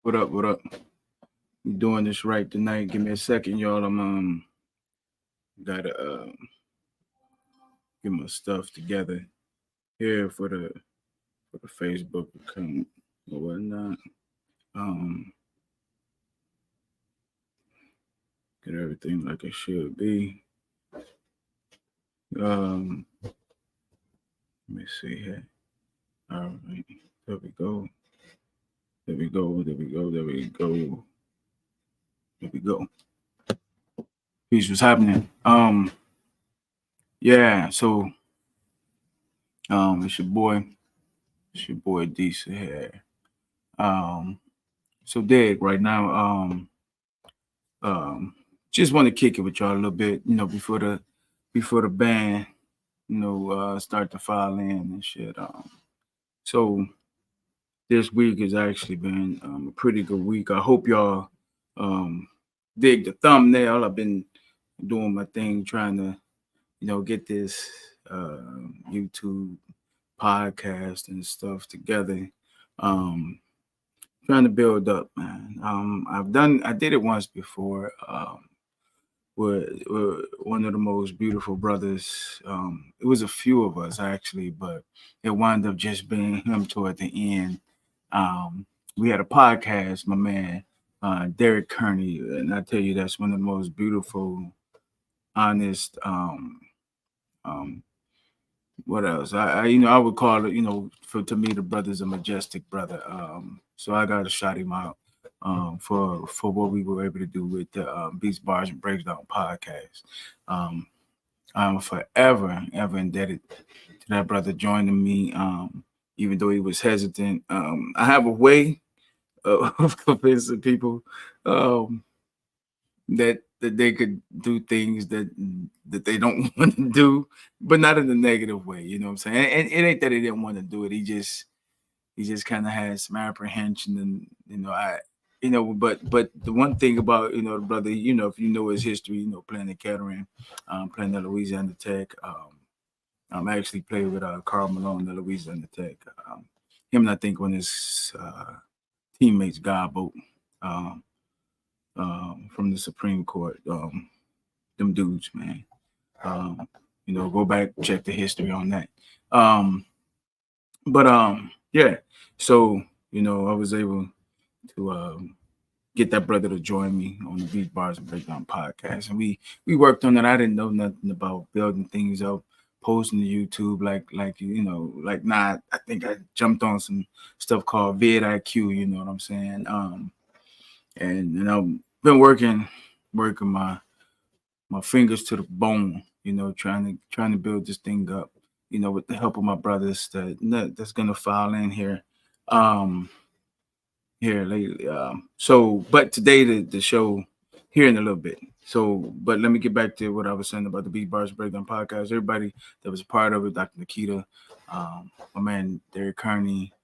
What up? What up? You doing this right tonight? Give me a second, y'all. I'm gotta get my stuff together here for the Facebook account or whatnot. Um, get everything like it should be. Let me see here. All right, there we go. There we go. There we go. There we go. There we go. Peace was happening. Yeah. So it's your boy Decent here. Um, so Dig right now. Um, just want to kick it with y'all a little bit, before the band, start to file in and shit. So this week has actually been a pretty good week. I hope y'all um dig the thumbnail. I've been doing my thing trying to, get this YouTube podcast and stuff together. Um, trying to build up, man. I did it once before. With one of the most beautiful brothers. It was a few of us actually, but it wound up just being him toward the end. We had a podcast, my man, Derek Kearney, and I tell you that's one of the most beautiful, honest. Um, what else? I would call it, for to me the brother's a majestic brother. So I got to shout him out for what we were able to do with the Beats Bars and Breakdown podcast. Um, I'm forever ever indebted to that brother joining me. Even though he was hesitant, I have a way of convincing people um, that they could do things that they don't want to do, but not in a negative way. You know what I'm saying? And it ain't that he didn't want to do it. He just kind of had some apprehension, and but the one thing about the brother, if you know his history, playing at Kettering, playing at Louisiana Tech. I'm actually played with Carl Malone at Louisiana Tech. Him and I think when his teammates got boat. Um, from the Supreme Court. Them dudes, man. Go back, check the history on that. Yeah. So, I was able to get that brother to join me on the Beat Bars and Breakdown podcast. And we worked on it. I didn't know nothing about building things up, posting to YouTube, like not. I think I jumped on some stuff called vidIQ, you know what I'm saying? And I've been working my fingers to the bone, trying to build this thing up, with the help of my brothers that's gonna file in here, um, here lately. But today the show here in a little bit. So, but let me get back to what I was saying about the Beat Bars Breakdown podcast. Everybody that was a part of it, Dr. Nikita, my man Derek Kearney,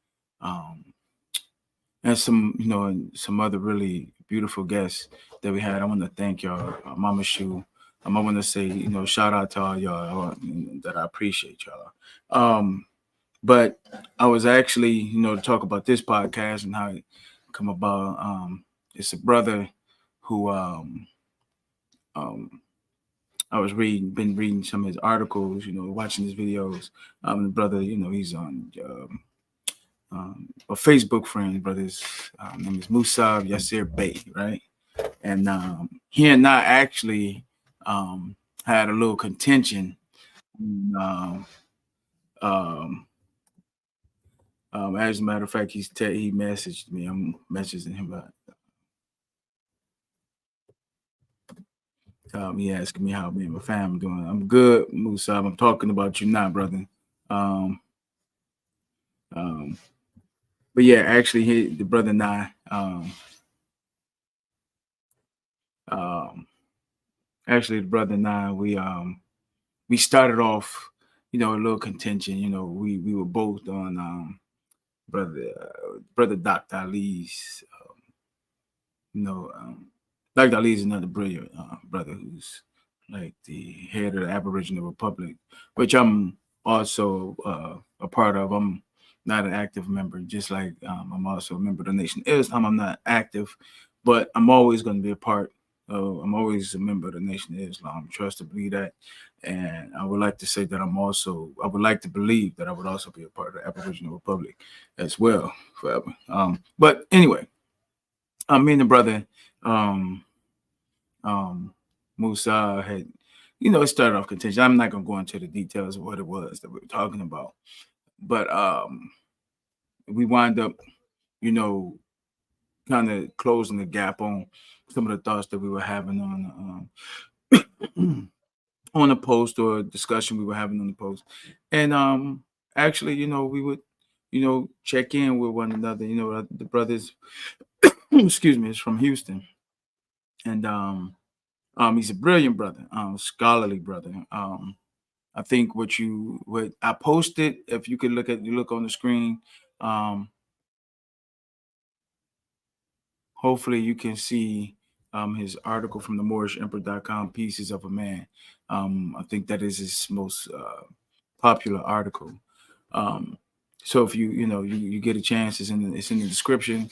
and some other really beautiful guests that we had. I want to thank y'all, Mama Shu. I want to say, shout out to all y'all that I appreciate y'all. But I was actually, to talk about this podcast and how it come about. It's a brother who um, I was been reading some of his articles, watching his videos. The brother, he's on a Facebook friend, brothers. Name is Musab Yasir Bey, right? And he and I actually had a little contention. Um, um, as a matter of fact, he messaged me. I'm messaging him about. He asking me how me and my family doing. I'm good, Musab. I'm talking about you now, brother. Um, um, but yeah, actually, the brother and I. Actually, the brother and I, we started off, a little contention. We were both on brother Dr. Ali's. Dr. Ali is another brilliant brother who's like the head of the Aboriginal Republic, which I'm also a part of. I'm not an active member. Just like I'm also a member of the Nation of Islam. I'm not active, but I'm always going to be a part. I'm always a member of the Nation of Islam. Trust to believe that, and I would like to say that I would like to believe that I would also be a part of the Aboriginal Republic as well forever. But anyway, me and the brother, um, Musa had, it started off contentious. I'm not gonna go into the details of what it was that we were talking about, but we wind up, you know, kind of closing the gap on some of the thoughts that we were having on the post or discussion we were having on the post, and actually, we would, check in with one another. The brothers, excuse me, is from Houston, and he's a brilliant brother, scholarly brother. I think what I posted, if you could look on the screen, um, hopefully you can see his article from the MoorishEmperor.com, Pieces of a Man. I think that is his most popular article. So if you get a chance, it's in the description.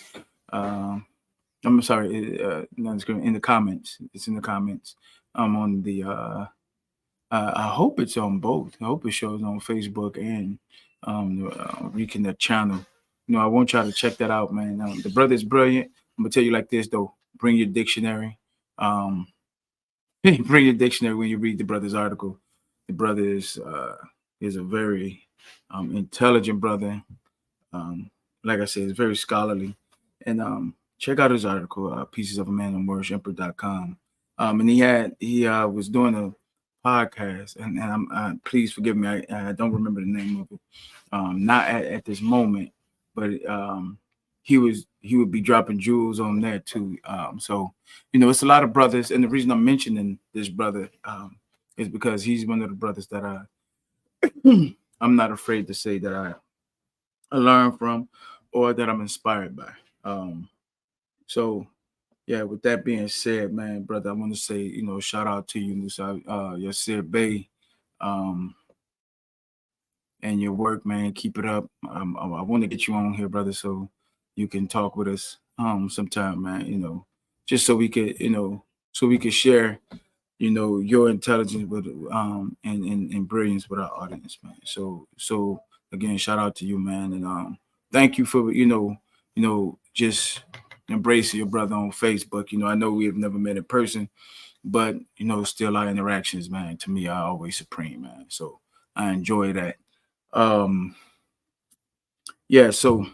I'm sorry, not description, in the comments. It's in the comments. On the I hope it's on both. I hope it shows on Facebook and Reconnect channel. I want y'all to check that out, man. The brother's brilliant. I'm gonna tell you like this though. Bring your dictionary. Um, bring your dictionary when you read the brother's article. The brother is a very intelligent brother. Like I said, it's very scholarly. And check out his article, Pieces of a Man on MoorishEmperor.com. And he was doing a podcast, and please forgive me, I don't remember the name of it. Not at this moment, but he would be dropping jewels on there too. So it's a lot of brothers, and the reason I'm mentioning this brother is because he's one of the brothers that I'm not afraid to say that I learn from or that I'm inspired by. So yeah, with that being said, man, brother, I want to say, shout out to you, Musa, Yasir Bey, and your work, man. Keep it up. I want to get you on here, brother, so you can talk with us sometime, man. Just so we could, so we could share, your intelligence with and brilliance with our audience, man. So again, shout out to you, man, and thank you for just embracing your brother on Facebook. I know we have never met in person, but still our interactions, man, to me are always supreme, man. So I enjoy that. Yeah, so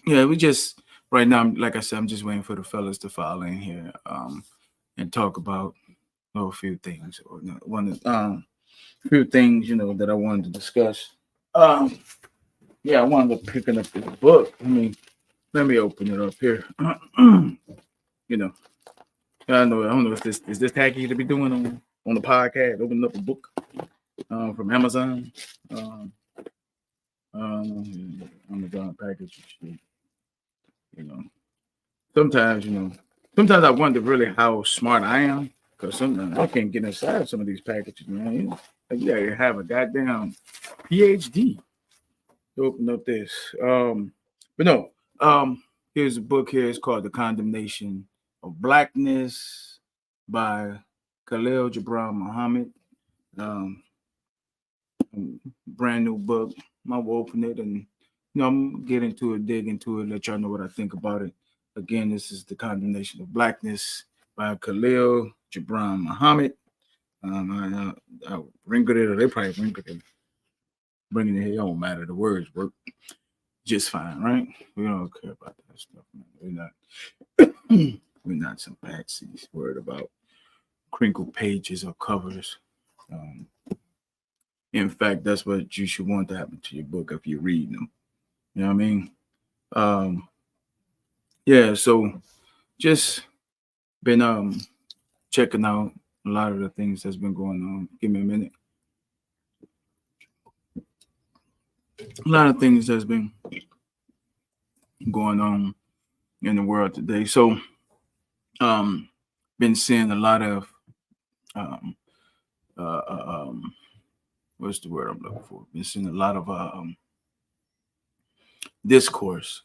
yeah, we just right now, like I said, I'm just waiting for the fellas to file in here and talk about a few things or one few things that I wanted to discuss. Um, yeah, I wound up picking up this book. Let me open it up here. you know, I don't know if this is this tacky to be doing on the podcast. Opening up a book from Amazon. Amazon package. You know, sometimes sometimes I wonder really how smart I am because sometimes I can't get inside some of these packages, man. Like, yeah, you have a goddamn PhD to open up this. But no, here's a book here. It's called The Condemnation of Blackness by Khalil Gibran Muhammad. Um, brand new book. I'll open it and I'm get into it, dig into it, let y'all know what I think about it. Again, this is The Condemnation of Blackness by Khalil Gibran Muhammad. I wrinkled it, or they probably wrinkled it. Bringing it here don't matter. The words work just fine, right? We don't care about that stuff, man. We're not some patsies worried about crinkled pages or covers. In fact, that's what you should want to happen to your book if you read them. You know what I mean? Yeah, so just been checking out a lot of the things that's been going on. Give me a minute. A lot of things that's been going on in the world today. So been seeing a lot of um what's the word I'm looking for? Been seeing a lot of discourse,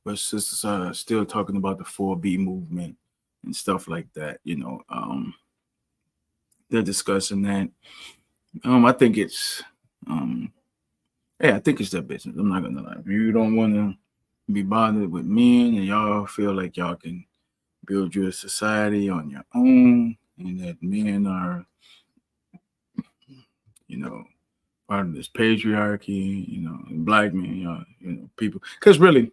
but still talking about the 4B movement and stuff like that. They're discussing that. I think it's, I think it's their business. I'm not gonna lie. If you don't want to be bothered with men and y'all feel like y'all can build your society on your own, and that men are, part of this patriarchy, black men, people. Because really,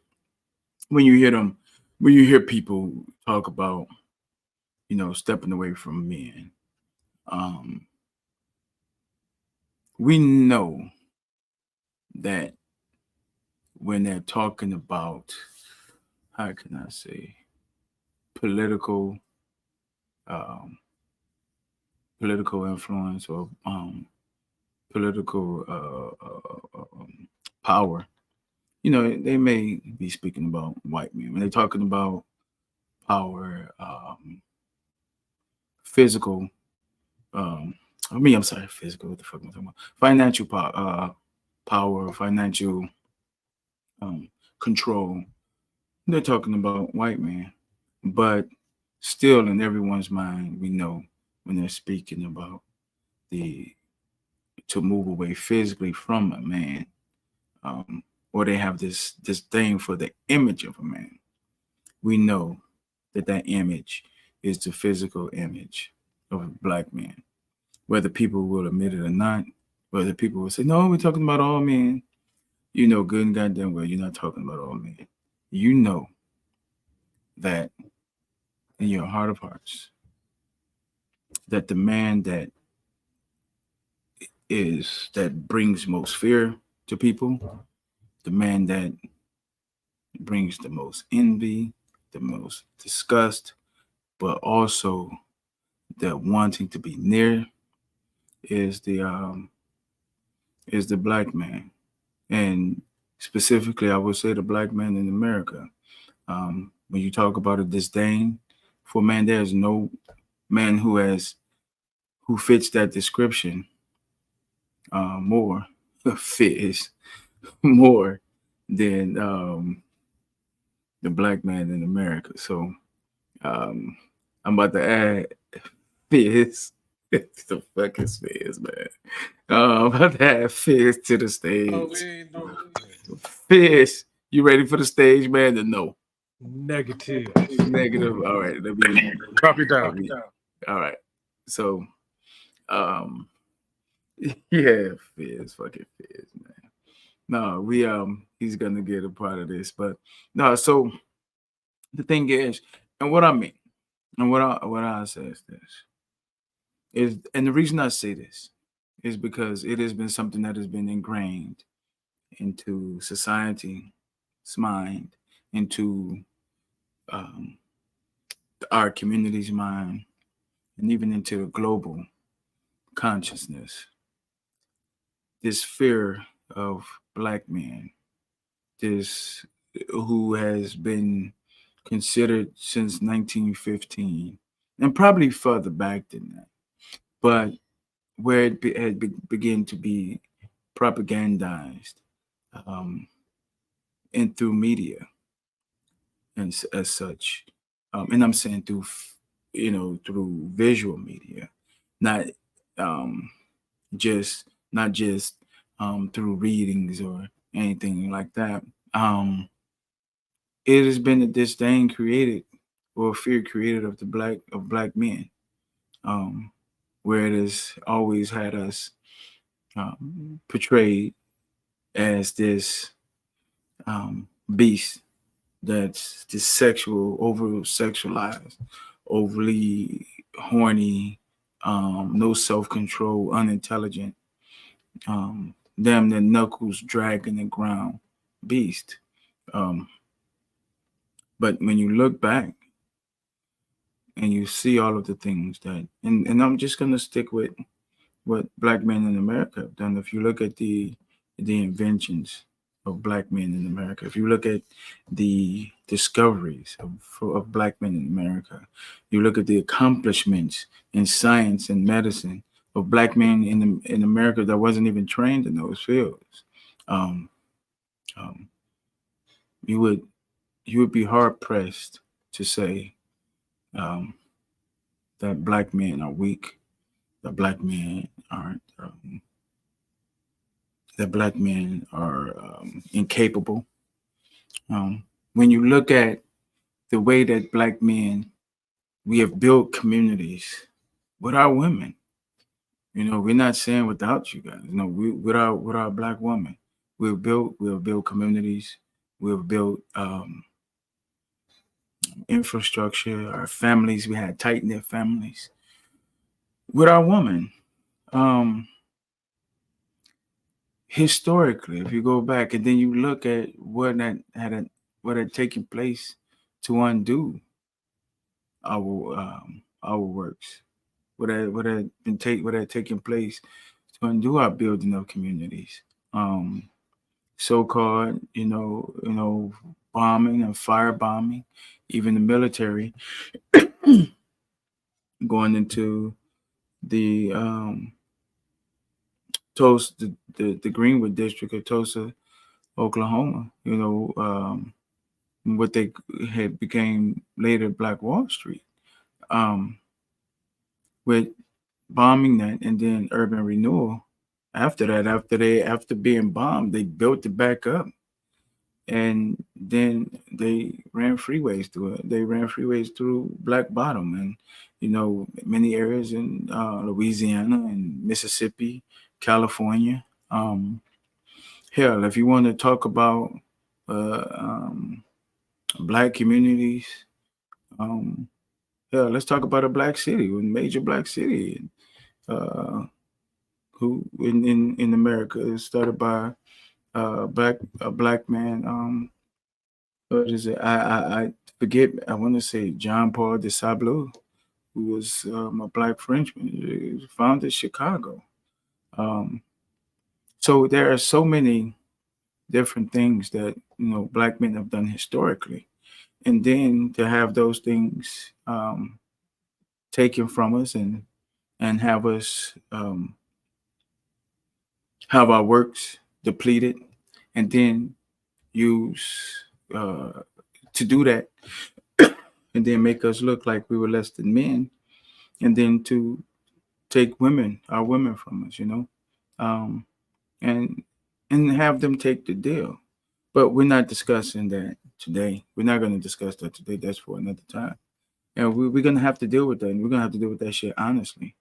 when you hear people talk about, stepping away from men, we know that when they're talking about, how can I say, political influence or political power, they may be speaking about white men. When they're talking about power, physical, I'm sorry, physical, what the fuck am I talking about? Financial power, financial control. They're talking about white men. But still in everyone's mind, we know when they're speaking about to move away physically from a man, or they have this disdain for the image of a man. We know that image is the physical image of a black man. Whether people will admit it or not, whether people will say, no, we're talking about all men, good and goddamn well, you're not talking about all men. You know that in your heart of hearts, that the man that brings most fear to people, the man that brings the most envy, the most disgust, but also the wanting to be near, is the black man. And specifically, I would say the black man in America. When you talk about a disdain for man, there's no man who fits that description more fits more than the black man in America. So I'm about to add Fizz. The fucking Fizz, man. I'm about to add Fizz to the stage. Oh, we ain't doing Fizz, you ready for the stage, man? No. negative. Negative. All right. Let me Drop it down. All right. So, yeah, Fizz, fucking Fizz, man. No, he's gonna get a part of this, but no. So the thing is, and what I mean, and what I say is this, and the reason I say this is because it has been something that has been ingrained into society's mind, into our community's mind, and even into global consciousness. This fear of black men, this who has been considered since 1915, and probably further back than that, but where it had began to be propagandized, and through media, and as such, and I'm saying through visual media, not just through readings or anything like that. It has been a disdain created or fear created of black men, where it has always had us portrayed as this beast that's just sexual, over sexualized, overly horny, no self-control, unintelligent, damn the knuckles dragging the ground beast. But when you look back and you see all of the things that, and I'm just gonna stick with what black men in America have done. If you look at the inventions of black men in America, if you look at the discoveries of black men in America, you look at the accomplishments in science and medicine of black men in America that wasn't even trained in those fields. you would be hard pressed to say um, that black men are weak, that black men aren't, that black men are incapable. When you look at the way that black men, we have built communities with our women. You know, we're not saying without you guys. You know, with our black women, we've built communities, we've built infrastructure, our families. We had tight knit families with our women. Um, Historically, if you go back and then you look at what had taken place to undo our works, what had taken place to undo our building of communities. Um, So-called, bombing and firebombing, even the military going into the the Greenwood district of Tulsa, Oklahoma. What they had became later Black Wall Street, um, with bombing that, and then urban renewal. After that, after being bombed, they built it back up, and then they ran freeways through it. They ran freeways through Black Bottom, and many areas in Louisiana and Mississippi, California. Hell, if you want to talk about uh, um, black communities, um, hell, let's talk about a black city, a major black city, uh, who in America is started by a black man. What is it? I forget. I want to say John Paul DeSablo, who was a black Frenchman. He founded Chicago. Um, so there are so many different things that black men have done historically, and then to have those things taken from us and have us have our works depleted, and then use to do that, and then make us look like we were less than men, and then to take our women from us, um, and have them take the deal. But we're not discussing that today. We're not going to discuss that today. That's for another time. And we're going to have to deal with that. And we're going to have to deal with that shit honestly.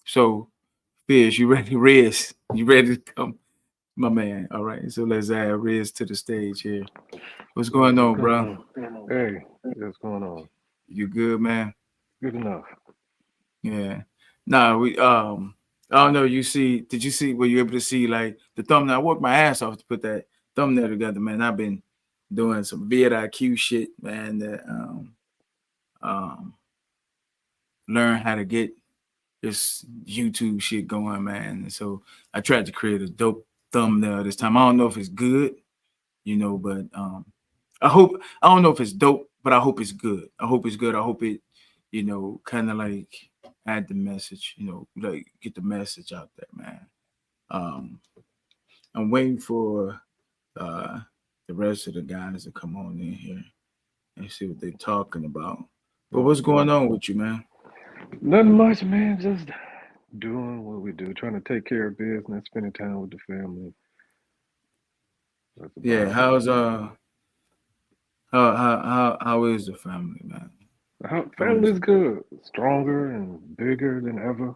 So, Fizz, you ready? Riz, you ready to come? My man. All right. So let's add Riz to the stage here. What's going on, bro? Hey, what's going on? You good, man? Good enough. Yeah. Nah, I don't know. Did you see, were you able to see like the thumbnail? I worked my ass off to put that thumbnail together, man. I've been doing some vidIQ shit, man, that um learn how to get this YouTube shit going, man. And so I tried to create a dope thumbnail this time. I don't know if it's good, but I don't know if it's dope, but I hope it's good. I hope it's good. I hope it, kind of like add the message, like get the message out there, man. I'm waiting for the rest of the guys to come on in here and see what they're talking about. But what's going on with you, man? Nothing much, man. Just doing what we do, trying to take care of business, spending time with the family. That's Yeah, about how's how is the family, man? it. How is Family's it? good, stronger and bigger than ever.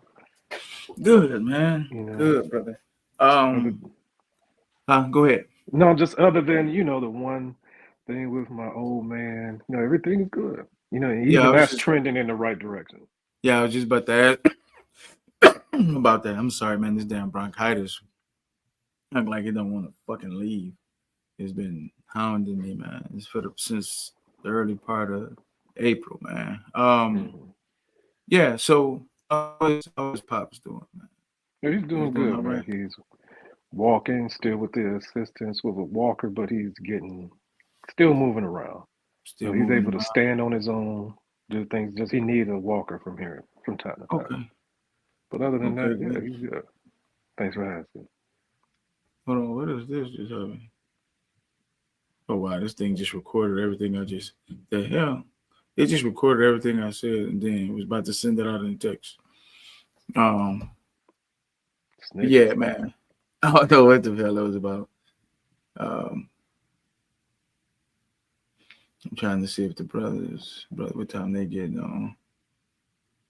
Good, man. You know, Good, brother. other Go ahead. no, just other than the one thing with my old man. Everything is good. Yeah, Even that's trending in the right direction. I was just about to ask about that. I'm sorry, man. This damn bronchitis, act like it don't want to fucking leave. It's been hounding me, man. Since the early part of April, man. Hmm. Yeah. So how is Pops doing, man? Yeah, he's He's doing doing good, all man. right. He's walking still with the assistance with a walker, but he's getting still moving around. Still He's moving able to around. stand on his own, do things. Just he needs a walker from time to time. Okay. But other than Okay. that, yeah, Good. he's good. Thanks for asking. Hold on. What is this? Just happened? Oh wow, this thing just recorded everything the hell. It just recorded everything I said and then it was about to send it out in text. Um Snitching. yeah, man. I don't know what the hell it was about. Um I'm trying to see if the brother what time they getting on.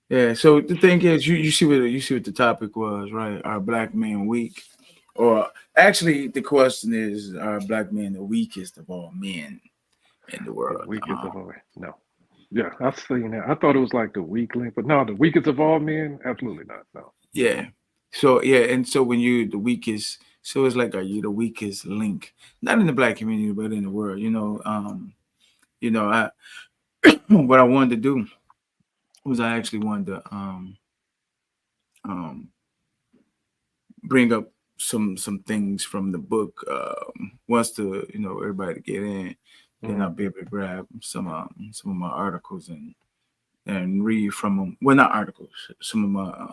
Yeah, so the thing is you see what the topic was, right? Are black men weak? Or actually the question is, are black men the weakest of all men in the The world? weakest of all. No. Yeah, I've seen that. I thought it was like the weak link, but no, the weakest of all men, absolutely not. No. Yeah. So yeah, and so when you the weakest, so it's like are you the weakest link? Not in the black community, but in the world. I what I wanted to do was I actually wanted to um bring up some things from the book. Once to everybody to get in, then Mm-hmm. I'll be able to grab some of my articles and read from them. Well, not articles, some of my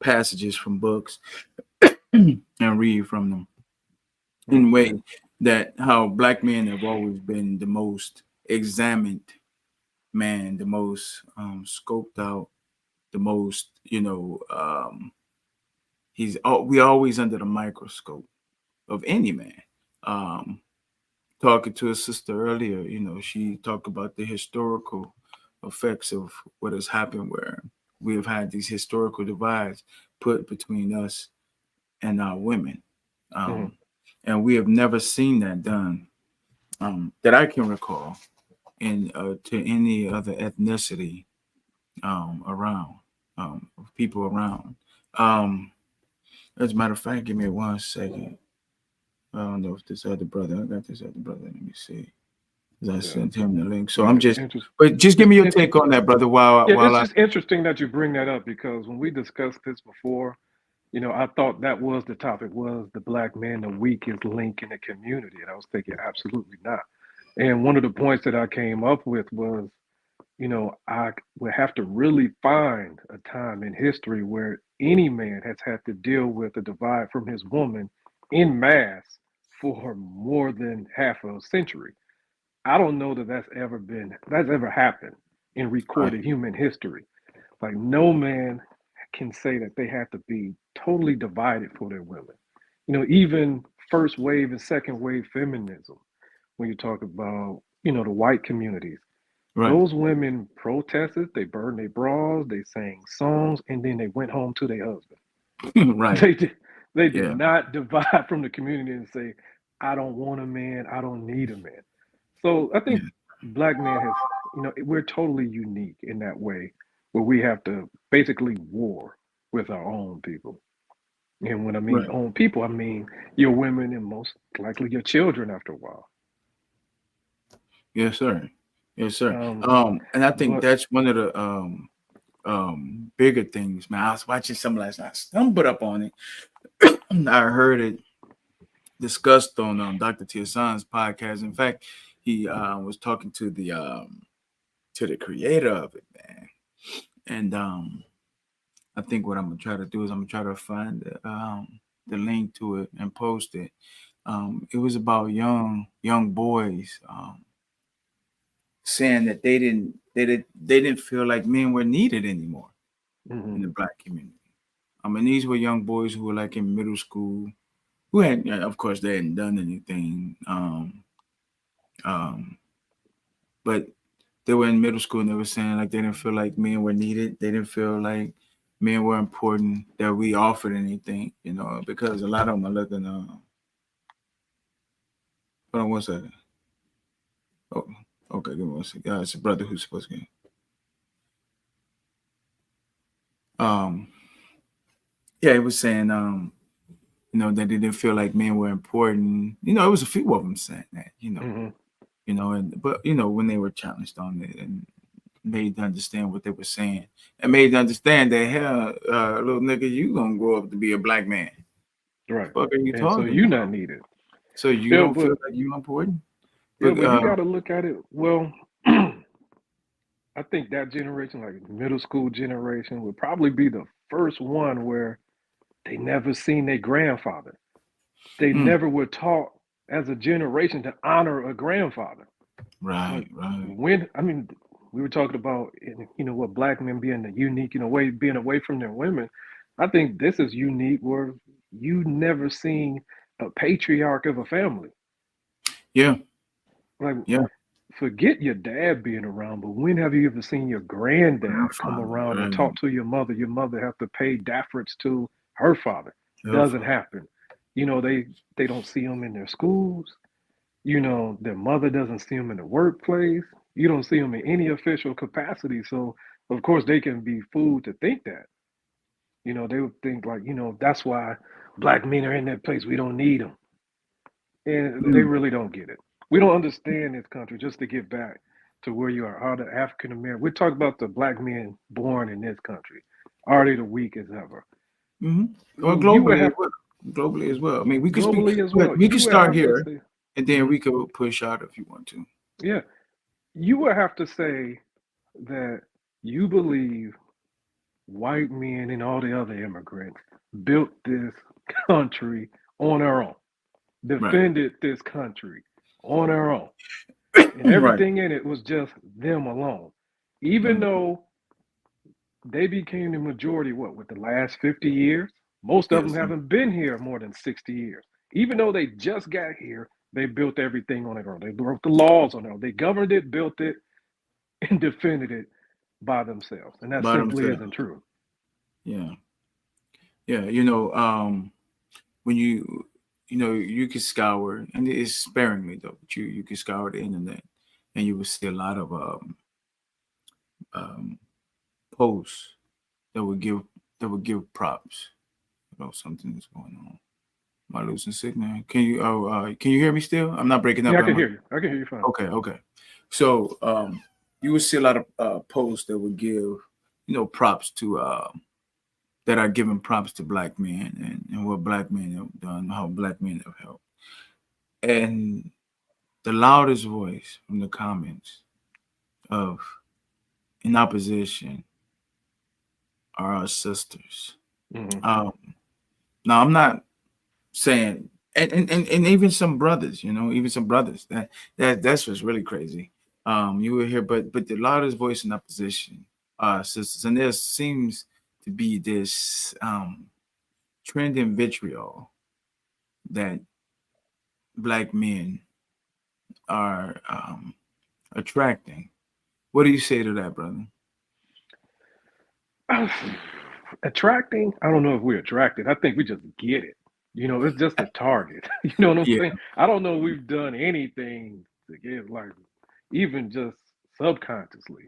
passages from books and read from them in a Okay. way that how black men have always been the most examined man, the most scoped out, the most we always under the microscope of any man. Um, Talking to a sister earlier, she talked about the historical effects of what has happened, where we have had these historical divides put between us and our women, Mm-hmm. um, and we have never seen that done that I can recall in to any other ethnicity around people around. Um, as a matter of fact, give me 1 second. I don't know if this other brother. I got this other brother. Let me see. 'Cause I Yeah. sent him the link. So Yeah. I'm It's just. interesting. But just give It's me your take interesting. on that, brother. While Yeah, while it's I. just interesting that you bring that up because when we discussed this before, I thought that was the topic, was the black man the weakest link in the community? And I was thinking, absolutely not. And one of the points that I came up with was, I would have to really find a time in history where any man has had to deal with a divide from his woman in mass for more than half a century. I don't know that that's ever happened in Right. recorded human history. Like no man can say that they have to be totally divided for their women. Even first wave and second wave feminism, when you talk about, the white communities, Right. those women protested, they burned their bras, they sang songs, and then they went home to their husband. Right. They did Yeah. not divide from the community and say, I don't want a man, I don't need a man. So I Yeah. think black man has, we're totally unique in that way, where we have to basically war with our own people. And when I mean Right. own people, I mean your women and most likely your children after a while. Yes, sir. Yes, sir. Um, And I think but that's one of the bigger things, man. I was watching some last night, I stumbled up on it. I heard it discussed on Dr. Tiasan's podcast. In fact, he was talking to the creator of it, man. And I think what I'm gonna try to do is I'm gonna try to find the link to it and post it. It was about young boys saying that they didn't feel like men were needed anymore mhm, in the black community. I mean, these were young boys who were like in middle school, who had, of course, they hadn't done anything, um, but they were in middle school and they were saying like they didn't feel like men were needed. They didn't feel like men were important, that we offered anything, because a lot of them are looking. Hold on 1 second. Oh, okay, give me 1 second. It's a brother who's supposed to get. Um, yeah, he was saying, that they didn't feel like men were important. It was a few of them saying that, mhm. and but when they were challenged on it and made to understand what they were saying and made to understand that hell, little nigga, you gonna grow up to be a black man. Right. Fuck are you And so talking you about? not needed. So you Yeah, don't feel but like you important? yeah, But but you got to look at it. Well, I think that generation, like middle school generation, would probably be the first one where they never seen their grandfather. They mm, never were taught as a generation to honor a grandfather. Like Right, right. when I mean, we were talking about what black men being the unique in a way, being away from their women. I think this is unique where you never seen a patriarch of a family. Yeah, Like yeah. forget your dad being around, but when have you ever seen your granddad come Grandfather, around and right. talk to your mother? Your mother have to pay deference to her father. Doesn't Hellfire. happen. They don't see them in their schools. Their mother doesn't see them in the workplace. You don't see them in any official capacity. So of course they can be fooled to think that. They would think like, that's why black men are in that place. We don't need them. And they Mm, really don't get it. We don't understand this country. Just to get back to where you are the African American. We talk about the black men born in this country. Are they the weakest ever? hmm Well, You would globally as have well. Globally as well. I mean, we could speak, globally as but well. we could You would start have to here, say, and then mhm, we could push out if you want to. yeah, you would have to say that you believe white men and all the other immigrants built this country on their own, Right. defended this country on their own, and Right. everything in it was just them alone. Even Mm, though they became the majority, what, with the last 50 years? Most of them yes. haven't been here more than 60 years. Even though they just got here, they built everything on their own. They broke the laws on their own. They governed it, built it, and defended it by themselves. And that By simply themselves. isn't true. Yeah. Yeah. When you can scour, and it's sparingly though, but you can scour the internet, and you will see a lot of um posts that would give props. Something is going on. Am I losing signal? Can you hear me still? I'm not breaking up, Yeah, I can am I? hear you. I can hear you fine. Okay, okay. So you would see a lot of posts that would give, props to that are giving props to black men and what black men have done, how black men have helped. And the loudest voice from the comments of in opposition are our sisters. Hmm. Um, now I'm not saying and even some brothers, even some brothers that's what's really crazy. You will hear, but the loudest voice in opposition are sisters, and there seems to be this trend in vitriol that black men are attracting. What do you say to that, brother? Attracting, I don't know if we're attracted. I think we just get it. It's just a target. You know what I'm Yeah, saying? I don't know if we've done anything to get like even just subconsciously.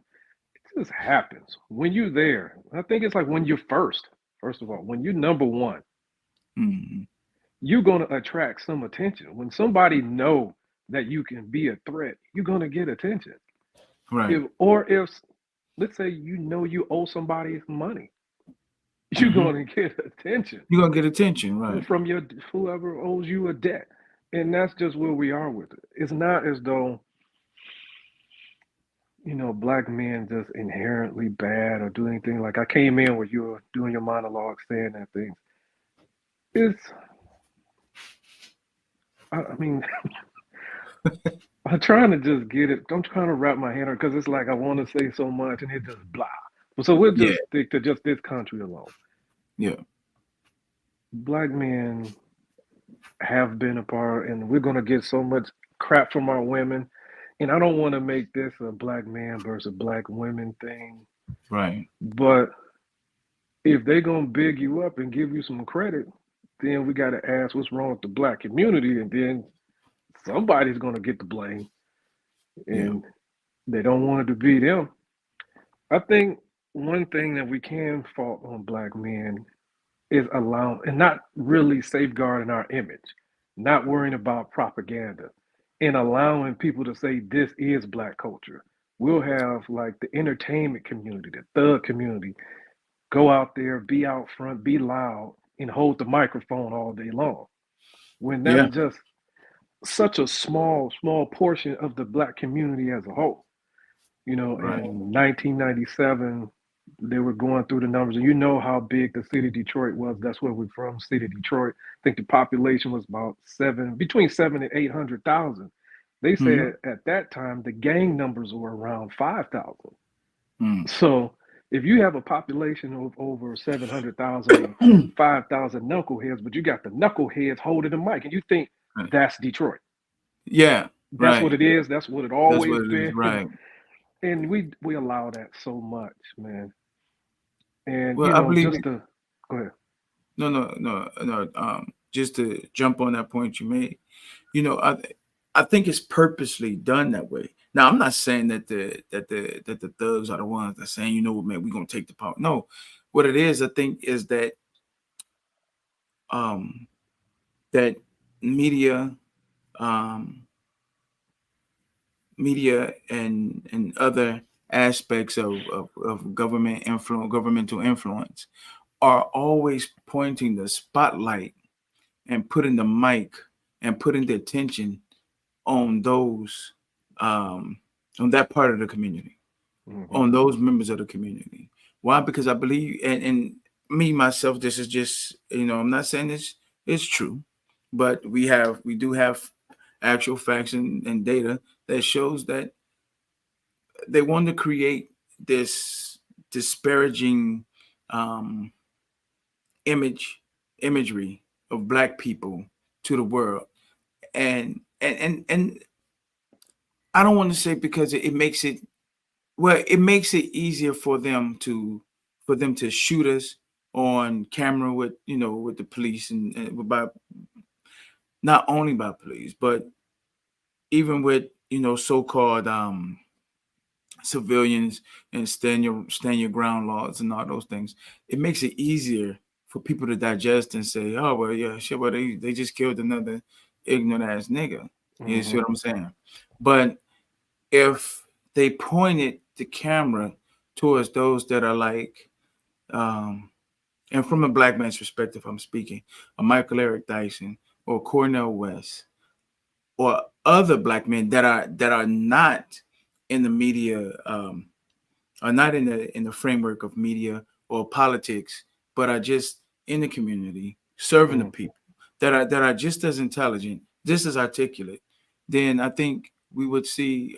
It just happens when you're there. I think it's like when you're first of all, when you're number one, mhm, you're gonna attract some attention. When somebody know that you can be a threat, you're gonna get attention. right. If let's say you owe somebody money, you're hmm gonna get attention You're gonna get attention, right? from your whoever owes you a debt. And that's just where we are with it. It's not as though, black men just inherently bad or do anything. Like I came in where you were doing your monologue saying that thing. It's, I mean, I'm trying to just get it. I'm trying to wrap my head around because it's like I want to say so much and it just blah. So we'll Yeah, just stick to just this country alone. yeah, Black men have been a part, and we're gonna get so much crap from our women. And I don't want to make this a black man versus black women thing, right. but if they're gonna big you up and give you some credit, then we gotta ask what's wrong with the black community, and then somebody's gonna get the blame, Yeah, and they don't want it to be them. I think one thing that we can fault on black men is allowing and not really safeguarding our image, not worrying about propaganda, and allowing people to say this is black culture. We'll have like the entertainment community, the thug community, go out there, be out front, be loud, and hold the microphone all day long. When that's yeah, just such a small portion of the black community as a whole. right. In 1997, they were going through the numbers, and you know how big the city of Detroit was. That's where we're from, city of Detroit. I think the population was about between 7 and 800,000. They Mhm. said at that time the gang numbers were around 5,000. Mm. So if you have a population of over 700,000 and 5,000 knuckleheads, but you got the knuckleheads holding the mic, and you think Right. that's Detroit. Yeah, That's what right. it is. That's what it That's always what it is, been. right. And we allow that so much, man. And Well, I believe just it. to go ahead. No. Just to jump on that point you made, you know, I think it's purposely done that way. Now, I'm not saying that the thugs are the ones that saying, you know what, man, we're gonna take the power. No, what it is, I think, is that um that media, um, media and other aspects of governmental influence are always pointing the spotlight and putting the mic and putting the attention on those on that part of the community, Mm-hmm. on those members of the community. Why? Because I believe, and me myself, this is just, I'm not saying this is true, but we do have actual facts and data that shows that they want to create this disparaging um, imagery of black people to the world, and I don't want to say because it makes it, well, it makes it easier for them to shoot us on camera with, with the police, and by not only by police, but even with, so-called civilians and stand your ground laws and all those things. It makes it easier for people to digest and say, oh well, yeah, shit, well, they just killed another ignorant ass nigga. You see Mm-hmm. what I'm saying? But if they pointed the camera towards those that are like, and from a black man's perspective, I'm speaking, a Michael Eric Dyson or Cornel West or other black men that are not in the media, are not in the framework of media or politics, but are just in the community serving the Mm-hmm. people, that are just as intelligent, just as articulate, then I think we would see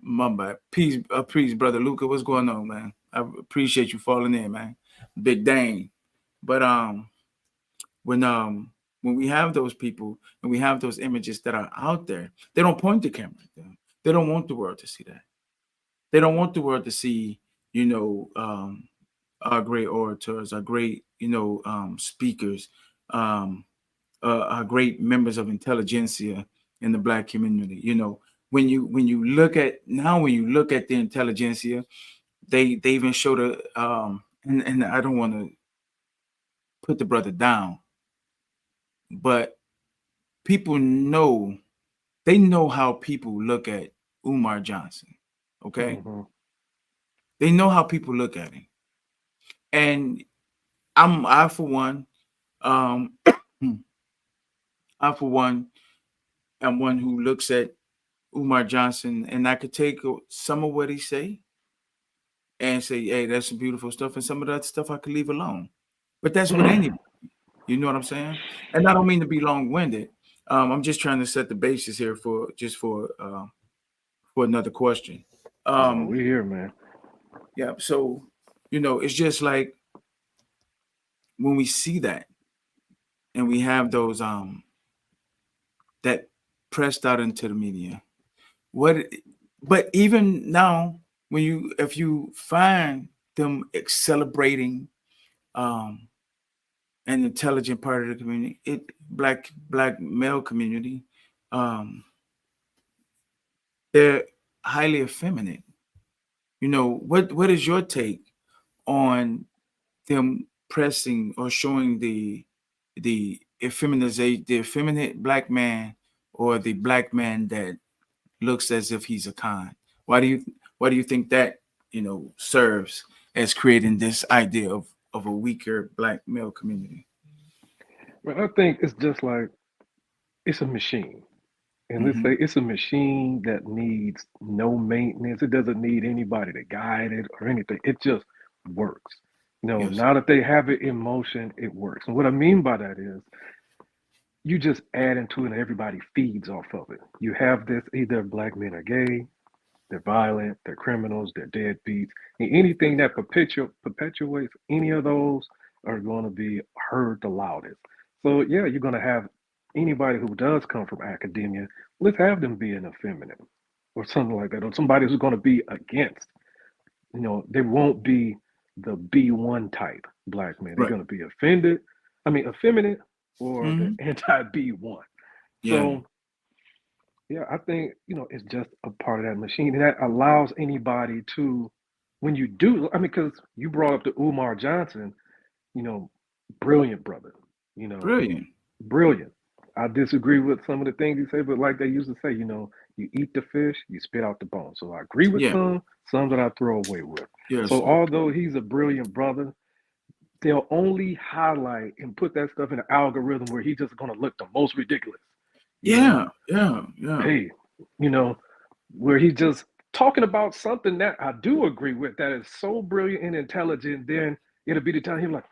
Mumbai. Peace, brother Luca. What's going on, man? I appreciate you falling in, man. Big Dane. But when um when we have those people and we have those images that are out there, they don't point the camera at them. They don't want the world to see that. They don't want the world to see, our great orators, our great, speakers, um, are great members of intelligentsia in the black community. When you look at the intelligentsia, they even show and I don't want to put the brother down, but people know they know how people look at Umar Johnson. Okay, Mm-hmm. they know how people look at him, and I for one, um, I for one am one who looks at Umar Johnson, and I could take some of what he say and say, "Hey, that's some beautiful stuff," and some of that stuff I could leave alone. But that's with anybody, you know what I'm saying? And I don't mean to be long-winded. I'm just trying to set the basis here for another question. No, Um, we here, man. yeah, so it's just like when we see that and we have those that pressed out into the media. What but even now, if you find them celebrating um an intelligent part of the community, black male community, um, they're highly effeminate. What is your take on them pressing or showing the effeminate black man, or the black man that looks as if he's a con? Why do you think that serves as creating this idea of a weaker black male community? But I think it's just like it's a machine. And let's say it's a machine that needs no maintenance. It doesn't need anybody to guide it or anything. It just works. Yes. Now that they have it in motion, it works. And what I mean by that is you just add into it and everybody feeds off of it. You have this, either black men are gay, they're violent, they're criminals, they're deadbeats, and anything that perpetuates any of those are going to be heard the loudest. So yeah, you're going to have anybody who does come from academia, let's have them be an effeminate or something like that, or somebody who's going to be against. They won't be the B1 type black man. They're Right. going to be effeminate or the anti B1. Yeah. So yeah, I think, it's just a part of that machine. And that allows anybody to, when you do, because you brought up the Umar Johnson, brilliant brother, Brilliant. brilliant. I disagree with some of the things he said, but like they used to say, you eat the fish, you spit out the bone. So I agree with Yeah. some that I throw away with. Yes. So although he's a brilliant brother, they'll only highlight and put that stuff in an algorithm where he's just going to look the most ridiculous. Yeah. Hey, where he's just talking about something that I do agree with that is so brilliant and intelligent, then it'll be the time he's like,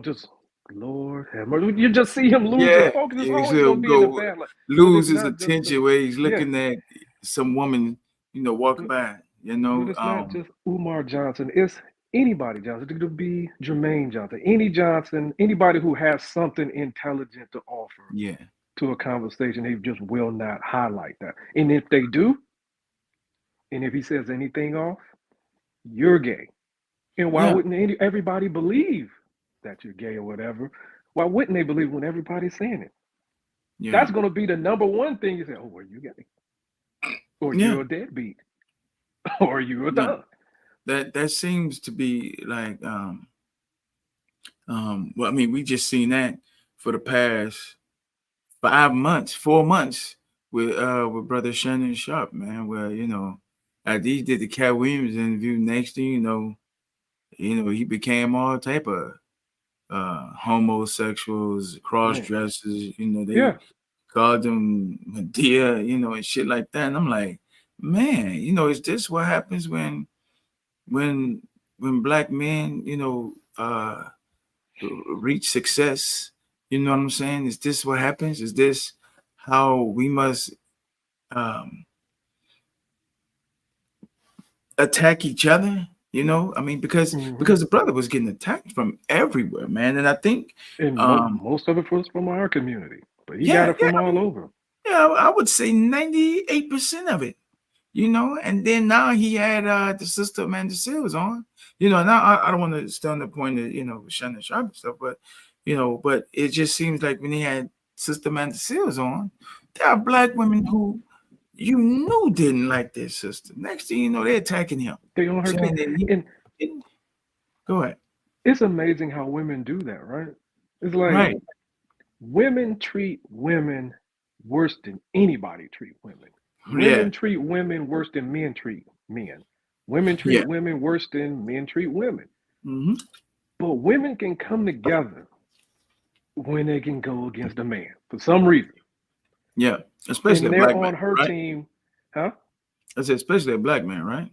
just Lord have mercy. You just see him lose his focus. It's always he'll going to be in the go bad. Like, lose it's his not just attention where he's yeah. looking at some woman, walking by. But it's not just Umar Johnson. It's anybody Johnson. It could be Jermaine Johnson. Any Johnson, anybody who has something intelligent to offer Yeah. to a conversation, they just will not highlight that. And if they do, and if he says anything off, you're gay. And why Yeah. wouldn't everybody believe that you're gay or whatever? Why wouldn't they believe when everybody's saying it? Yeah. That's going to be the number one thing you say, oh, well, you gay. Or Yeah. you're a deadbeat. Or you're a Yeah. thug. That seems to be like well, we just seen that for the past 4 months with brother Shannon Sharp, man, where after he did the Cat Williams interview, next thing he became all type of homosexuals, cross dressers, they called them Medea, and shit like that. And I'm like, man, is this what happens when black men, reach success? You know what I'm saying? Is this what happens? Is this how we must attack each other? Because the brother was getting attacked from everywhere, man. And I think most of it was from our community, but he got it from all over. Yeah, I would say 98% of it. And then now he had the sister Amanda Seales on. Now I don't want to stand the point of Shannon Sharp and stuff, but but it just seems like when he had Sister Amanda Seales on, there are black women who didn't like their sister. Next thing you know, they're attacking him. They on her team. Go ahead. It's amazing how women do that, right? It's like Right. Women treat women worse than anybody treat women. Yeah. Women treat women worse than men treat men. Women treat women worse than men treat women. Mm-hmm. But women can come together when they can go against a man for some reason. Yeah, especially and a they're black on man, her right? team, huh? I said especially a black man, right?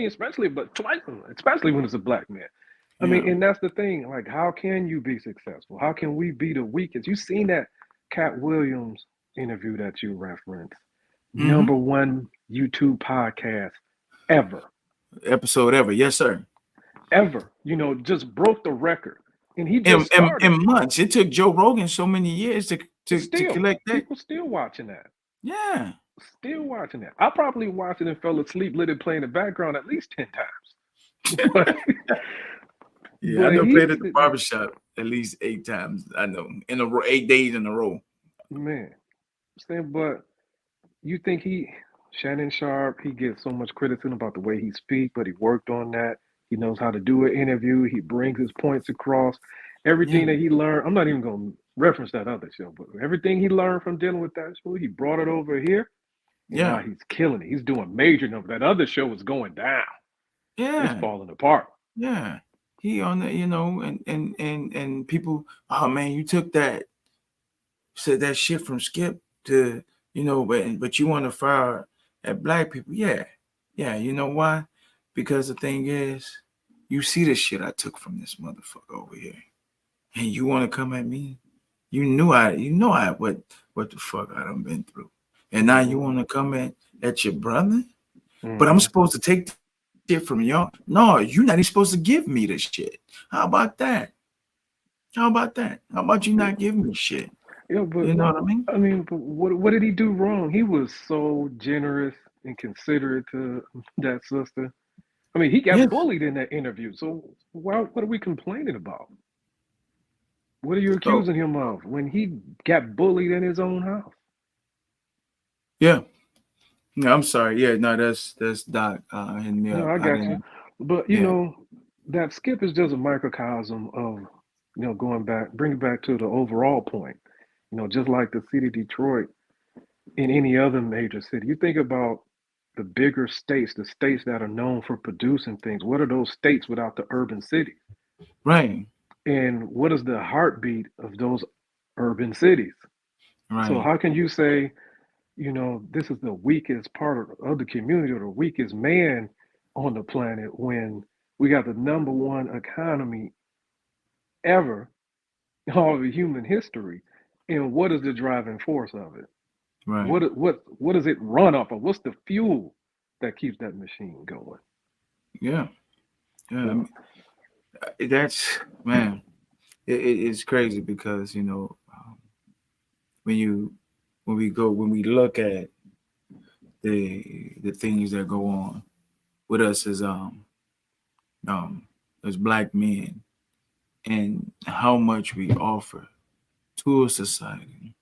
Especially, but twice, especially when it's a black man. I Yeah. mean, and that's the thing. Like, how can you be successful? How can we be the weakest? You seen that Cat Williams interview that you referenced? Mhm. Number one YouTube podcast ever. Episode ever, yes, sir. Ever. Just broke the record. And he just started. In months. It took Joe Rogan so many years to Still, collect that. people still watching that. Yeah. Still watching that. I probably watched it and fell asleep, let it play in the background at least 10 times. But, Yeah, I know played at the barbershop at least 8 times. I know, in a row, 8 days in a row. Man, but you think Shannon Sharp, he gets so much criticism about the way he speaks, but he worked on that. He knows how to do an interview. He brings his points across. Everything that he learned, I'm not even going to reference that other show, but everything he learned from dealing with that show, he brought it over here. And now he's killing it. He's doing major numbers. That other show was going down. Yeah. It's falling apart. Yeah. He on the, and people, oh man, you took that, said that shit from Skip to, you know, but you want to fire at black people. Yeah. You know why? Because the thing is, you see the shit I took from this motherfucker over here. And you want to come at me? You know what the fuck I done been through. And now you want to come at your brother? But I'm supposed to take shit from y'all? No, you're not even supposed to give me the shit. How about that? How about you not give me shit? Yeah, but You know what I mean? but what did he do wrong? He was so generous and considerate to that sister. I mean, he got Yes. bullied in that interview. So what are we complaining about? What are you So accusing him of when he got bullied in his own house? yeah. No, I'm sorry. Yeah, no, that's Doc hitting me No, up. I I got you. didn't. But Yeah. that skip is just a microcosm of, going back, bring it back to the overall point. Just like the city of Detroit in any other major city. You think about the bigger states, the states that are known for producing things. What are those states without the urban cities? Right. And what is the heartbeat of those urban cities? So Right. how can you say, this is the weakest part of the community or the weakest man on the planet when we got the number one economy ever in all of human history? And what is the driving force of it? Right. What does it run off of? What's the fuel that keeps that machine going? Yeah. Yeah. I So mean, that's man. It's crazy because when you when we look at the things that go on with us um as black men and how much we offer to a society,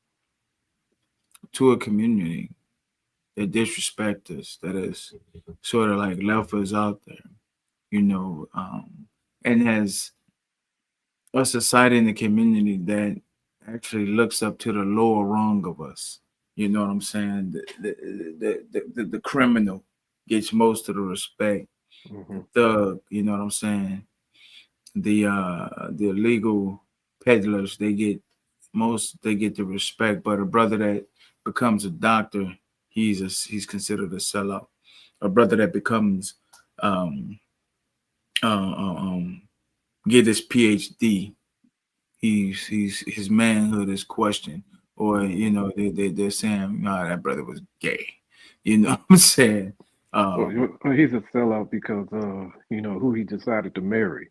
to a community that disrespect us, that is sort of like left us out there, and as a society and a community that actually looks up to the lower rung of us. You know what I'm saying? The criminal gets most of the respect. The mhm. thug, you know what I'm saying? The illegal peddlers, they get the respect, but a brother that becomes a doctor, he's considered a sellout. A brother that becomes um get his PhD, he's his manhood is questioned, or they're saying, nah, that brother was gay. You know what I'm saying? Well, Um, he's a sellout because of who he decided to marry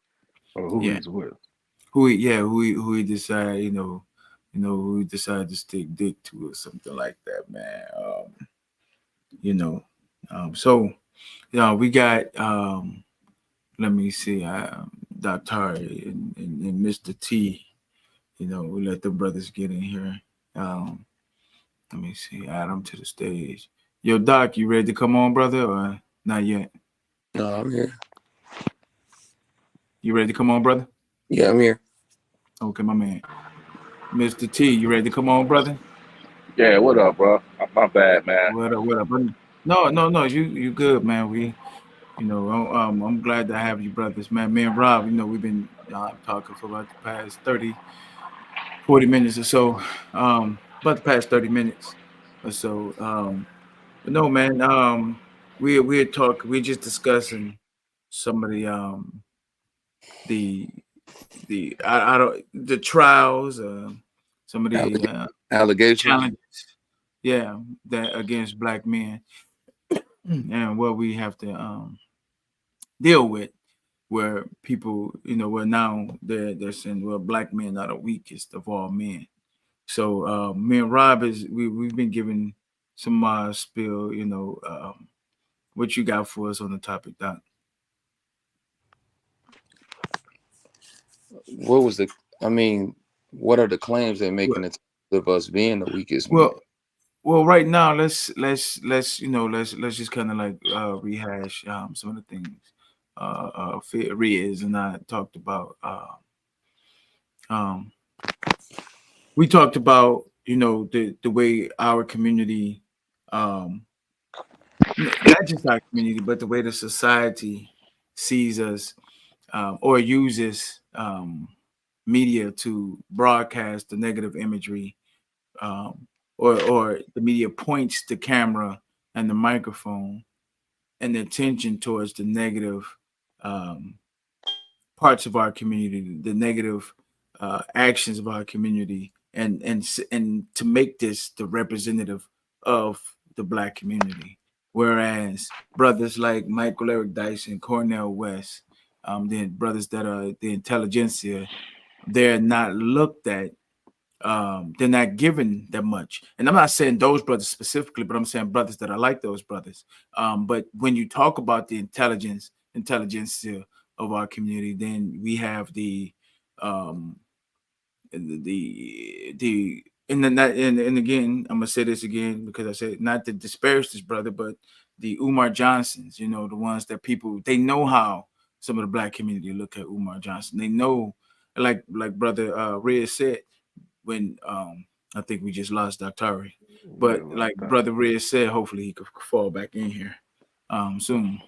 or who yeah, he's with. who he decide, who he decided to stick dick to or something like that, man. You know, so we got let me see, Dr. and Mr. T. We let the brothers get in here. Um, Let me see. Add him to the stage. Yo, Doc, you ready to come on, brother, or not yet? No, I'm here. You ready to come on, brother? Yeah, I'm here. Okay, my man. Mr. T, you ready to come on, brother? Yeah, what up, bro? My bad, man. What up? What up? No. You good, man. I'm glad to have you, brothers, man. Me and Rob, we've been talking for about the past 30, 40 minutes or so. About the past 30 minutes or so. But no, man. We're talking. We're just discussing some of the I don't the trials, some of the Allegations. challenges, yeah, that against black men, and what we have to deal with, where people, where now they're saying, well, black men are the weakest of all men. So me and Rob we've been giving some spill, what you got for us on the topic, Doc? What was the? I mean, what are the claims they're making of us being the weakest men? Well, Well, right now, let's just kind of like rehash some of the things Riaz and I talked about. Um, we talked about the way our community, um, not just our community, but the way the society sees us or uses media to broadcast the negative imagery, um, or the media points the camera and the microphone and the attention towards the negative um, parts of our community, the negative actions of our community, and to make this the representative of the Black community. Whereas brothers like Michael Eric Dyson, Cornell West, the brothers that are the intelligentsia, they're not looked at. They're not given that much. And I'm not saying those brothers specifically, but I'm saying brothers that are like those brothers. But when you talk about the intelligentsia of our community, then we have um, the and again, I'm gonna say this again because I said not to disparage this brother, but the Umar Johnsons, the ones that people they know how some of the Black community look at Umar Johnson. They know, like brother Red said when I think we just lost Dr. But like brother Red said, hopefully he could fall back in here soon.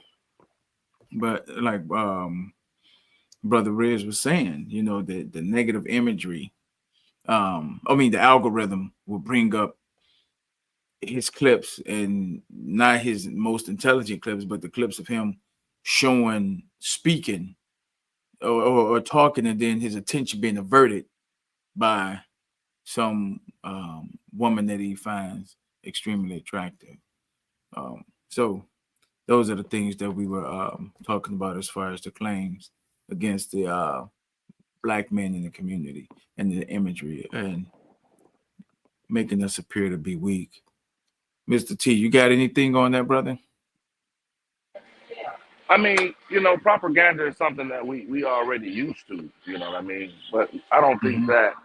But like brother Red was saying, the negative imagery. The algorithm will bring up his clips and not his most intelligent clips, but the clips of him speaking or talking, and then his attention being averted by some woman that he finds extremely attractive. So those are the things that we were talking about as far as the claims against the Black men in the community and the imagery and making us appear to be weak. Mr. T, you got anything on that, brother? I mean, propaganda is something that we already used to, you know what I mean? But I don't think that,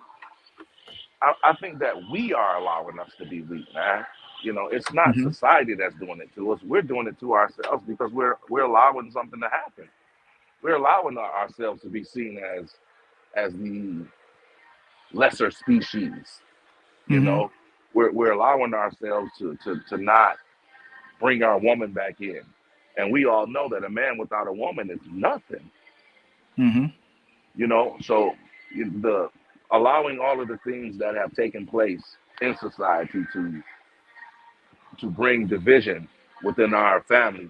I think that we are allowing us to be weak, man. It's not society that's doing it to us. We're doing it to ourselves because we're allowing something to happen. We're allowing ourselves to be seen as the lesser species. We're allowing ourselves to not bring our woman back in, and we all know that a man without a woman is nothing. So the allowing all of the things that have taken place in society to bring division within our family,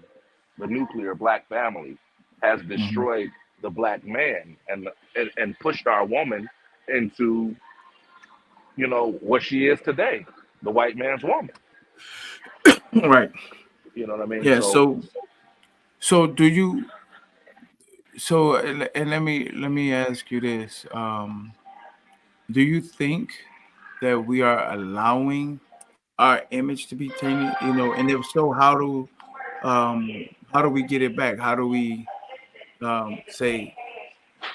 the nuclear Black family, has destroyed the Black man and pushed our woman into what she is today, the white man's woman. Right. You know what I mean? Yeah. So do you? So and let me ask you this: do you think that we are allowing our image to be tainted? And if so, how do we get it back? How do we say,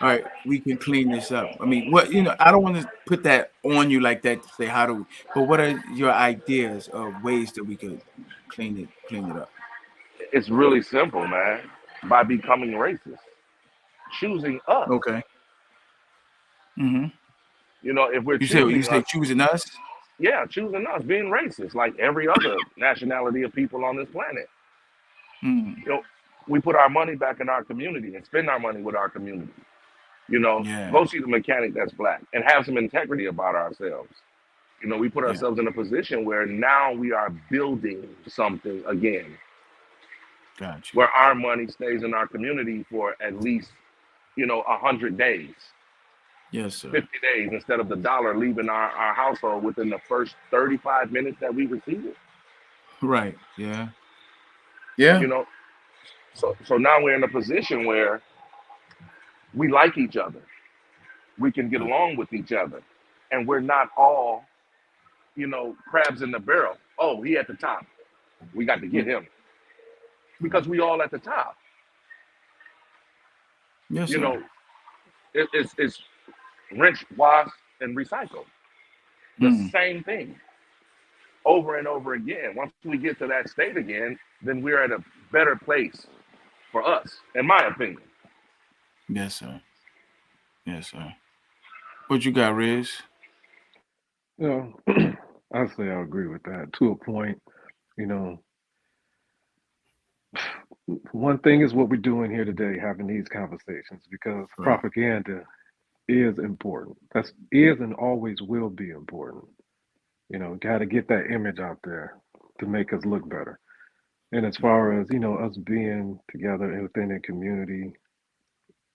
all right, we can clean this up? I mean, I don't want to put that on you like that to say how do we, but what are your ideas of ways that we could clean it up? It's really simple, man. By becoming racist, choosing us. Okay. If we're You choosing say us, choosing us? yeah, choosing us, being racist, like every other nationality of people on this planet. We put our money back in our community and spend our money with our community. Yeah. Go see the mechanic that's Black and have some integrity about ourselves. We put ourselves in a position where now we are building something again, Gotcha. where our money stays in our community for at least 100 days. Yes, sir. 50 days instead of the dollar leaving our household within the first 35 minutes that we receive it. Right. Yeah. Yeah. So now we're in a position where we like each other. We can get along with each other. And we're not all, crabs in the barrel. Oh, he at the top. We got to get him. Because we all at the top. Yes, sir. It's rinse, wash, and recycle. The same thing over and over again. Once we get to that state again, then we're at a better place for us, in my opinion. Yes, sir. Yes, sir. What you got, Riz? I say I agree with that to a point. One thing is what we're doing here today, having these conversations, because propaganda is important. That is and always will be important. Got to get that image out there to make us look better. And as far as, us being together and within a community,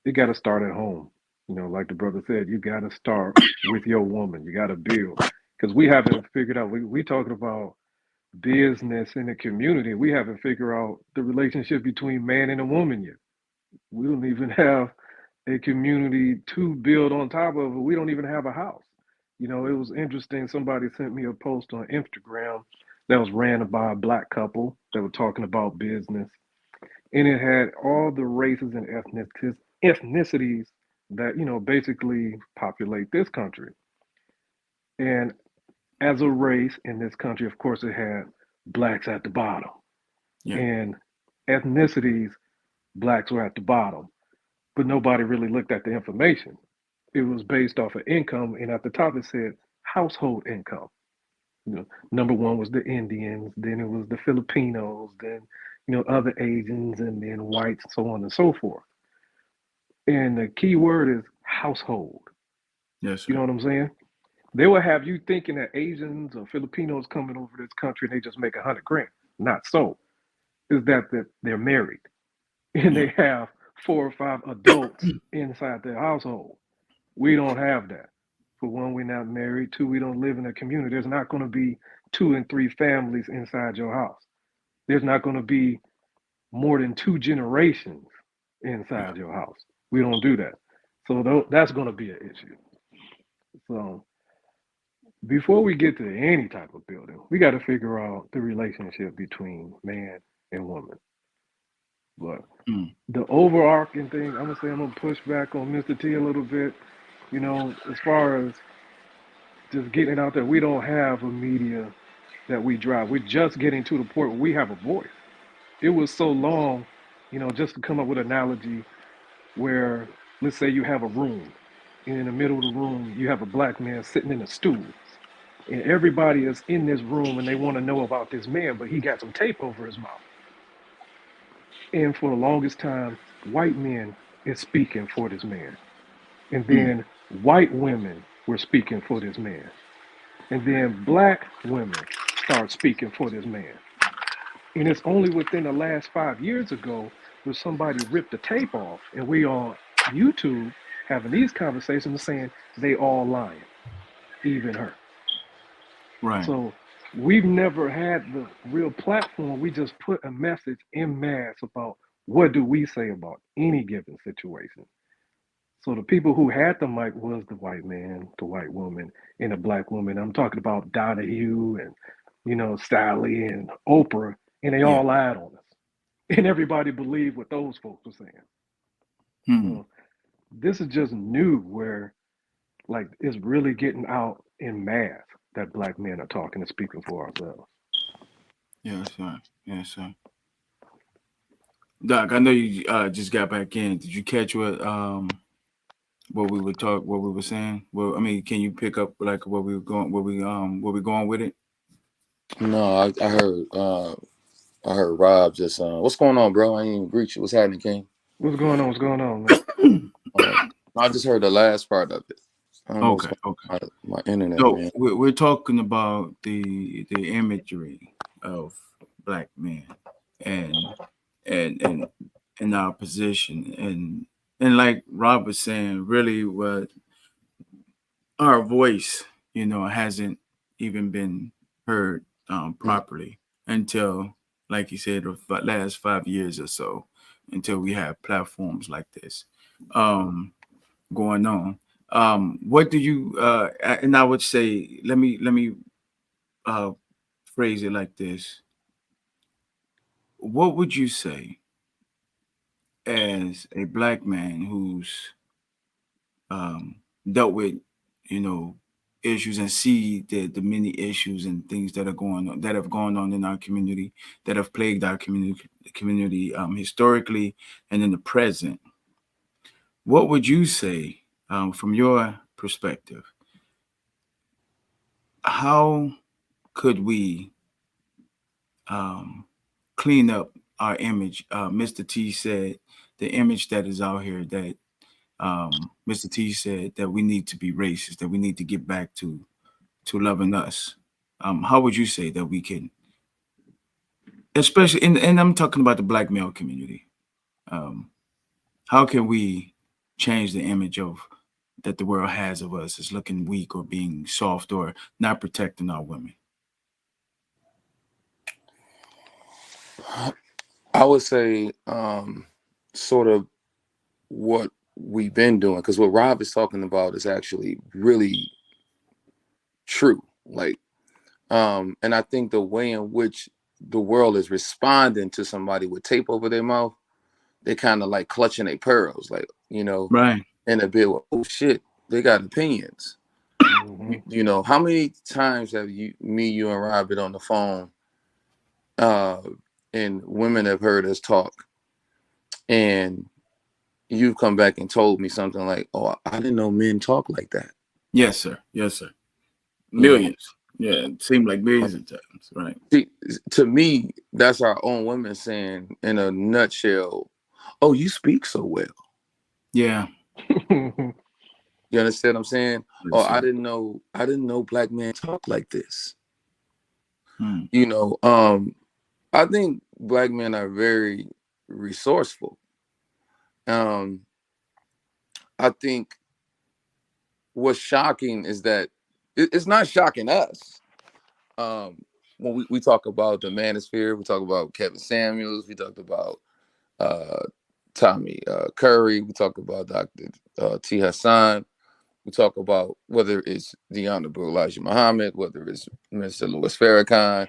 it got to start at home. Like the brother said, you got to start with your woman. You got to build. Because we haven't figured out, we talking about business in the community. We haven't figured out the relationship between man and a woman yet. We don't even have a community to build on top of it. We don't even have a house. It was interesting. Somebody sent me a post on Instagram that was ran by a black couple that were talking about business. And it had all the races and ethnicities that, basically populate this country. And as a race in this country, of course, it had blacks at the bottom. Yeah. And ethnicities, blacks were at the bottom. But nobody really looked at the information. It was based off of income, and at the top it said household income. Number one was the Indians, then it was the Filipinos, then other Asians, and then whites, so on and so forth. And the key word is household. Yes, sir. You know what I'm saying? They will have you thinking that Asians or Filipinos coming over this country and they just make 100 grand. Not so. Is that they're married and they have 4 or 5 adults inside their household. We don't have that. For one, we're not married. 2, we don't live in a community. There's not going to be 2 and 3 families inside your house. There's not going to be more than 2 generations inside your house. We don't do that. So that's going to be an issue. So before we get to any type of building, we got to figure out the relationship between man and woman. But the overarching thing, I'm gonna push back on Mr. T a little bit. As far as just getting it out there, we don't have a media that we drive. We're just getting to the point where we have a voice. It was so long, just to come up with an analogy where, let's say you have a room, and in the middle of the room, you have a black man sitting in a stool. And everybody is in this room and they want to know about this man, but he got some tape over his mouth. And for the longest time, white men is speaking for this man. And then white women were speaking for this man. And then black women start speaking for this man. And it's only within the last 5 years ago where somebody ripped the tape off and we on YouTube having these conversations saying they all lying, even her. Right. So we've never had the real platform. We just put a message in mass about what do we say about any given situation. So the people who had the mic was the white man, the white woman, and the black woman. I'm talking about Donahue and, Sally and Oprah, and they all lied on us. And everybody believed what those folks were saying. So this is just new where, it's really getting out in mass that black men are talking and speaking for ourselves. Yes, sir. Yes, sir. Doc, I know you just got back in. Did you catch what we were saying? Well, I mean, can you pick up where we're going with it? No, I heard Rob just what's going on, bro? I ain't even greet you. What's happening, King? What's going on, man? I just heard the last part of it. Okay. My internet. So man. we're talking about the imagery of black men and our position and like Rob was saying, really what our voice, hasn't even been heard properly until, like you said, the last 5 years or so, until we have platforms like this going on. What do you and I would say, let me phrase it like this. What would you say as a black man who's dealt with, issues and see the many issues and things that have gone on in our community, that have plagued our community historically and in the present? What would you say from your perspective? How could we clean up our image? Mr. T said the image that is out here, that Mr. T said that we need to be racist, that we need to get back to loving us how would you say that we can, especially, and I'm talking about the black male community, um, how can we change the image of that the world has of us as looking weak or being soft or not protecting our women? I would say sort of what we've been doing, because what Rob is talking about is actually really true. Like, and I think the way in which the world is responding to somebody with tape over their mouth, they kind of like clutching their pearls, like, Right. in a bit, oh shit, they got opinions. Hmm. How many times have you and Rob been on the phone, and women have heard us talk, and you've come back and told me something like, "Oh, I didn't know men talk like that." Yes, sir. Yes, sir. You know, Millions. Yeah, it seemed like millions of times. Right. See, to me, that's our own women saying, in a nutshell, "Oh, you speak so well." Yeah. You understand what I'm saying? Yes, Oh, sir. I didn't know black men talk like this. Hmm. I think black men are very resourceful. Um, I think what's shocking is that it's not shocking us. When we talk about the manosphere, we talk about Kevin Samuels, we talked about uh, Tommy Curry, we talk about Dr. T. Hassan, we talk about whether it's the Honorable Elijah Muhammad, whether it's Mr. Louis Farrakhan,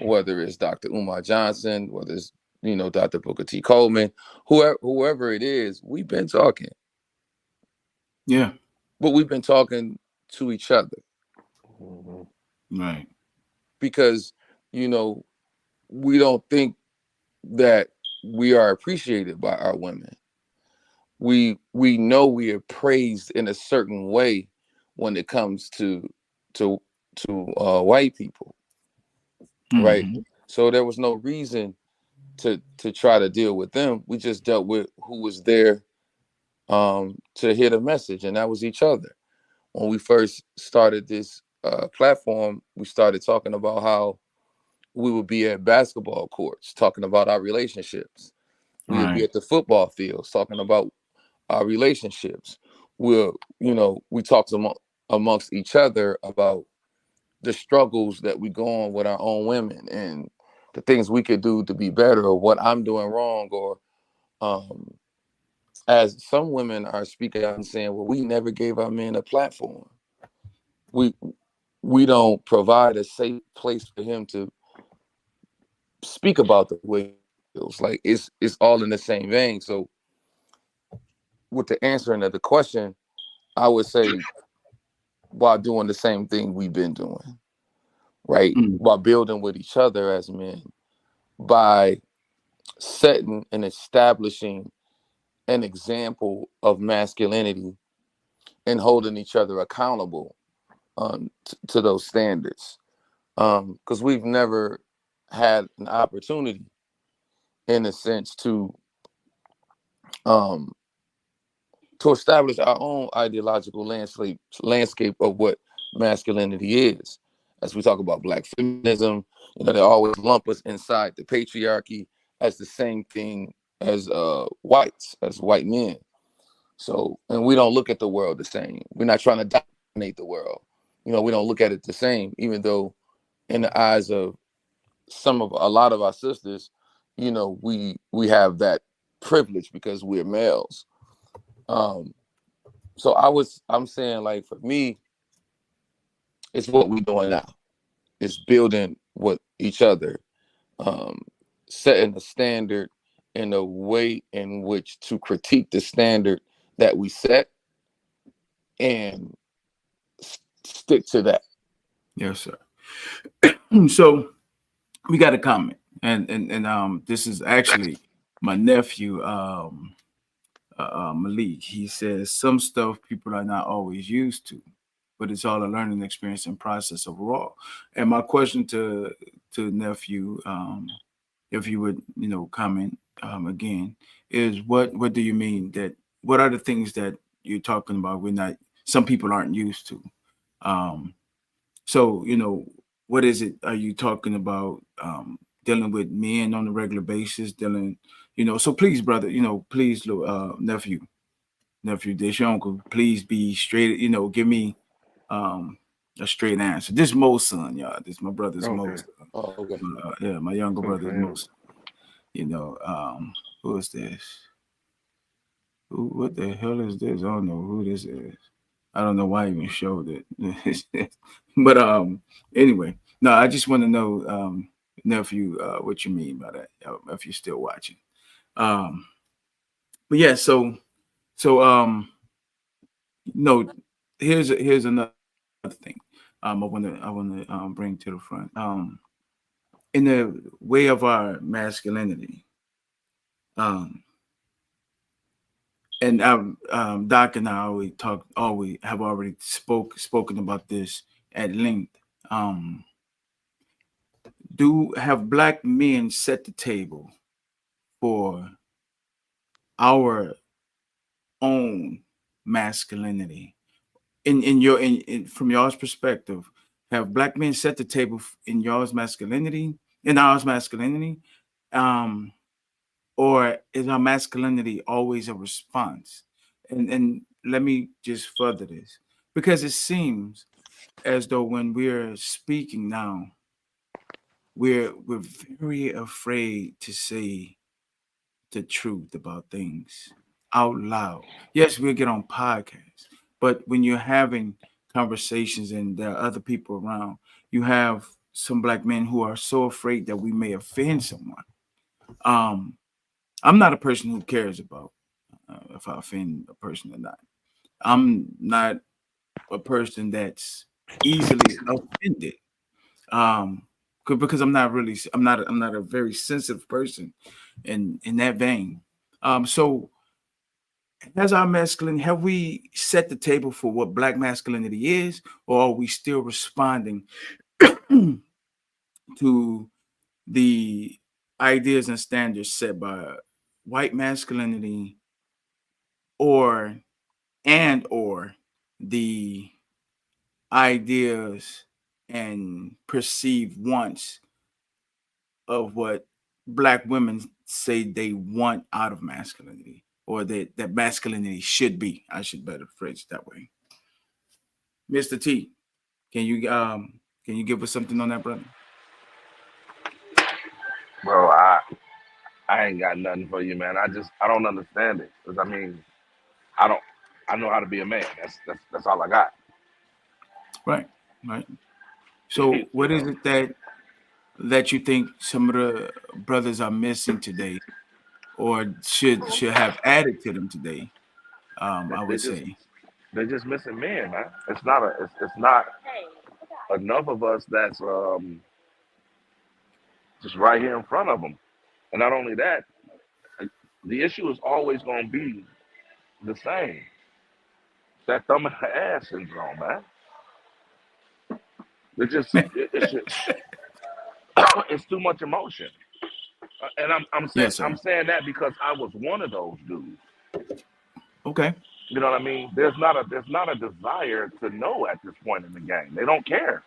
whether it's Dr. Umar Johnson, whether it's Dr. Booker T. Coleman, whoever it is, we've been talking, Yeah. but we've been talking to each other Hmm. Right. because we don't think that we are appreciated by our women. We know we are praised in a certain way when it comes to white people, right? Hmm. So there was no reason to try to deal with them. We just dealt with who was there to hear the message, and that was each other. When we first started this platform, we started talking about how we would be at basketball courts talking about our relationships. We would be Right. at the football fields talking about our relationships. We talked amongst each other about the struggles that we go on with our own women and the things we could do to be better, or what I'm doing wrong, or um, as some women are speaking out and saying, well, we never gave our men a platform. We we don't provide a safe place for him to speak about the way he feels. Like it's all in the same vein. So with the answering of the question, I would say while doing the same thing we've been doing, right? Mm. While building with each other as men, by setting and establishing an example of masculinity and holding each other accountable to those standards. Because we've never had an opportunity, in a sense, um, to establish our own ideological landscape of what masculinity is. As we talk about black feminism, they always lump us inside the patriarchy as the same thing as whites, as white men. So, and we don't look at the world the same. We're not trying to dominate the world. We don't look at it the same, even though in the eyes of a lot of our sisters, we have that privilege because we're males. Um, so I'm saying, like, for me, it's what we're doing now. It's building with each other, um, setting the standard in a way in which to critique the standard that we set and stick to that. Yes, sir. So we got a comment, and this is actually my nephew, Malik. He says some stuff people are not always used to, but it's all a learning experience and process overall. And my question to nephew, if you would, comment again, is what do you mean that? What are the things that you're talking about? We're not. Some people aren't used to. Um, so what is it? Are you talking about dealing with men on a regular basis? Dealing, so please, brother, please, nephew, this your uncle, please be straight, give me a straight answer. This Mo's son, y'all. This my brother's Okay. Mo's son. Oh, okay. Yeah, my younger So brother's for him, Mo's son. Who is this? What the hell is this? I don't know who this is. I don't know why I even showed it. But anyway, no, I just want to know, nephew, what you mean by that, if you're still watching. But yeah, no, here's another thing. I want to bring to the front. In the way of our masculinity, and Doc and I always have already spoken about this at length. Do have black men set the table for our own masculinity? From y'all's perspective, have black men set the table in y'all's masculinity, in ours masculinity, or is our masculinity always a response? And let me just further this, because it seems as though when we're speaking now, we're very afraid to say the truth about things out loud. Yes, we'll get on podcasts, but when you're having conversations and there are other people around, you have some black men who are so afraid that we may offend someone. I'm not a person who cares about if I offend a person or not. I'm not a person that's easily offended. Because I'm not a very sensitive person in that vein. So as our masculine, have we set the table for what black masculinity is, or are we still responding to the ideas and standards set by white masculinity, or or the ideas and perceived wants of what black women say they want out of masculinity, or that masculinity should be? I should better phrase it that way. Mr. T, can you give us something on that, brother? Bro, I ain't got nothing for you, man. I don't understand it. 'Cause I mean, I don't I know how to be a man. That's all I got. Right, right. So You what is know. it that you think some of the brothers are missing today, or should have added to them today? I They would just say. they're just missing men, man. It's not enough of us that's just right here in front of them. And not only that, the issue is always going to be the same. That thumb in the ass syndrome, man. It's just, it's too much emotion. And Yes, sir. I'm saying that because I was one of those dudes. Okay. You know what I mean? There's not a desire to know at this point in the game. They don't care.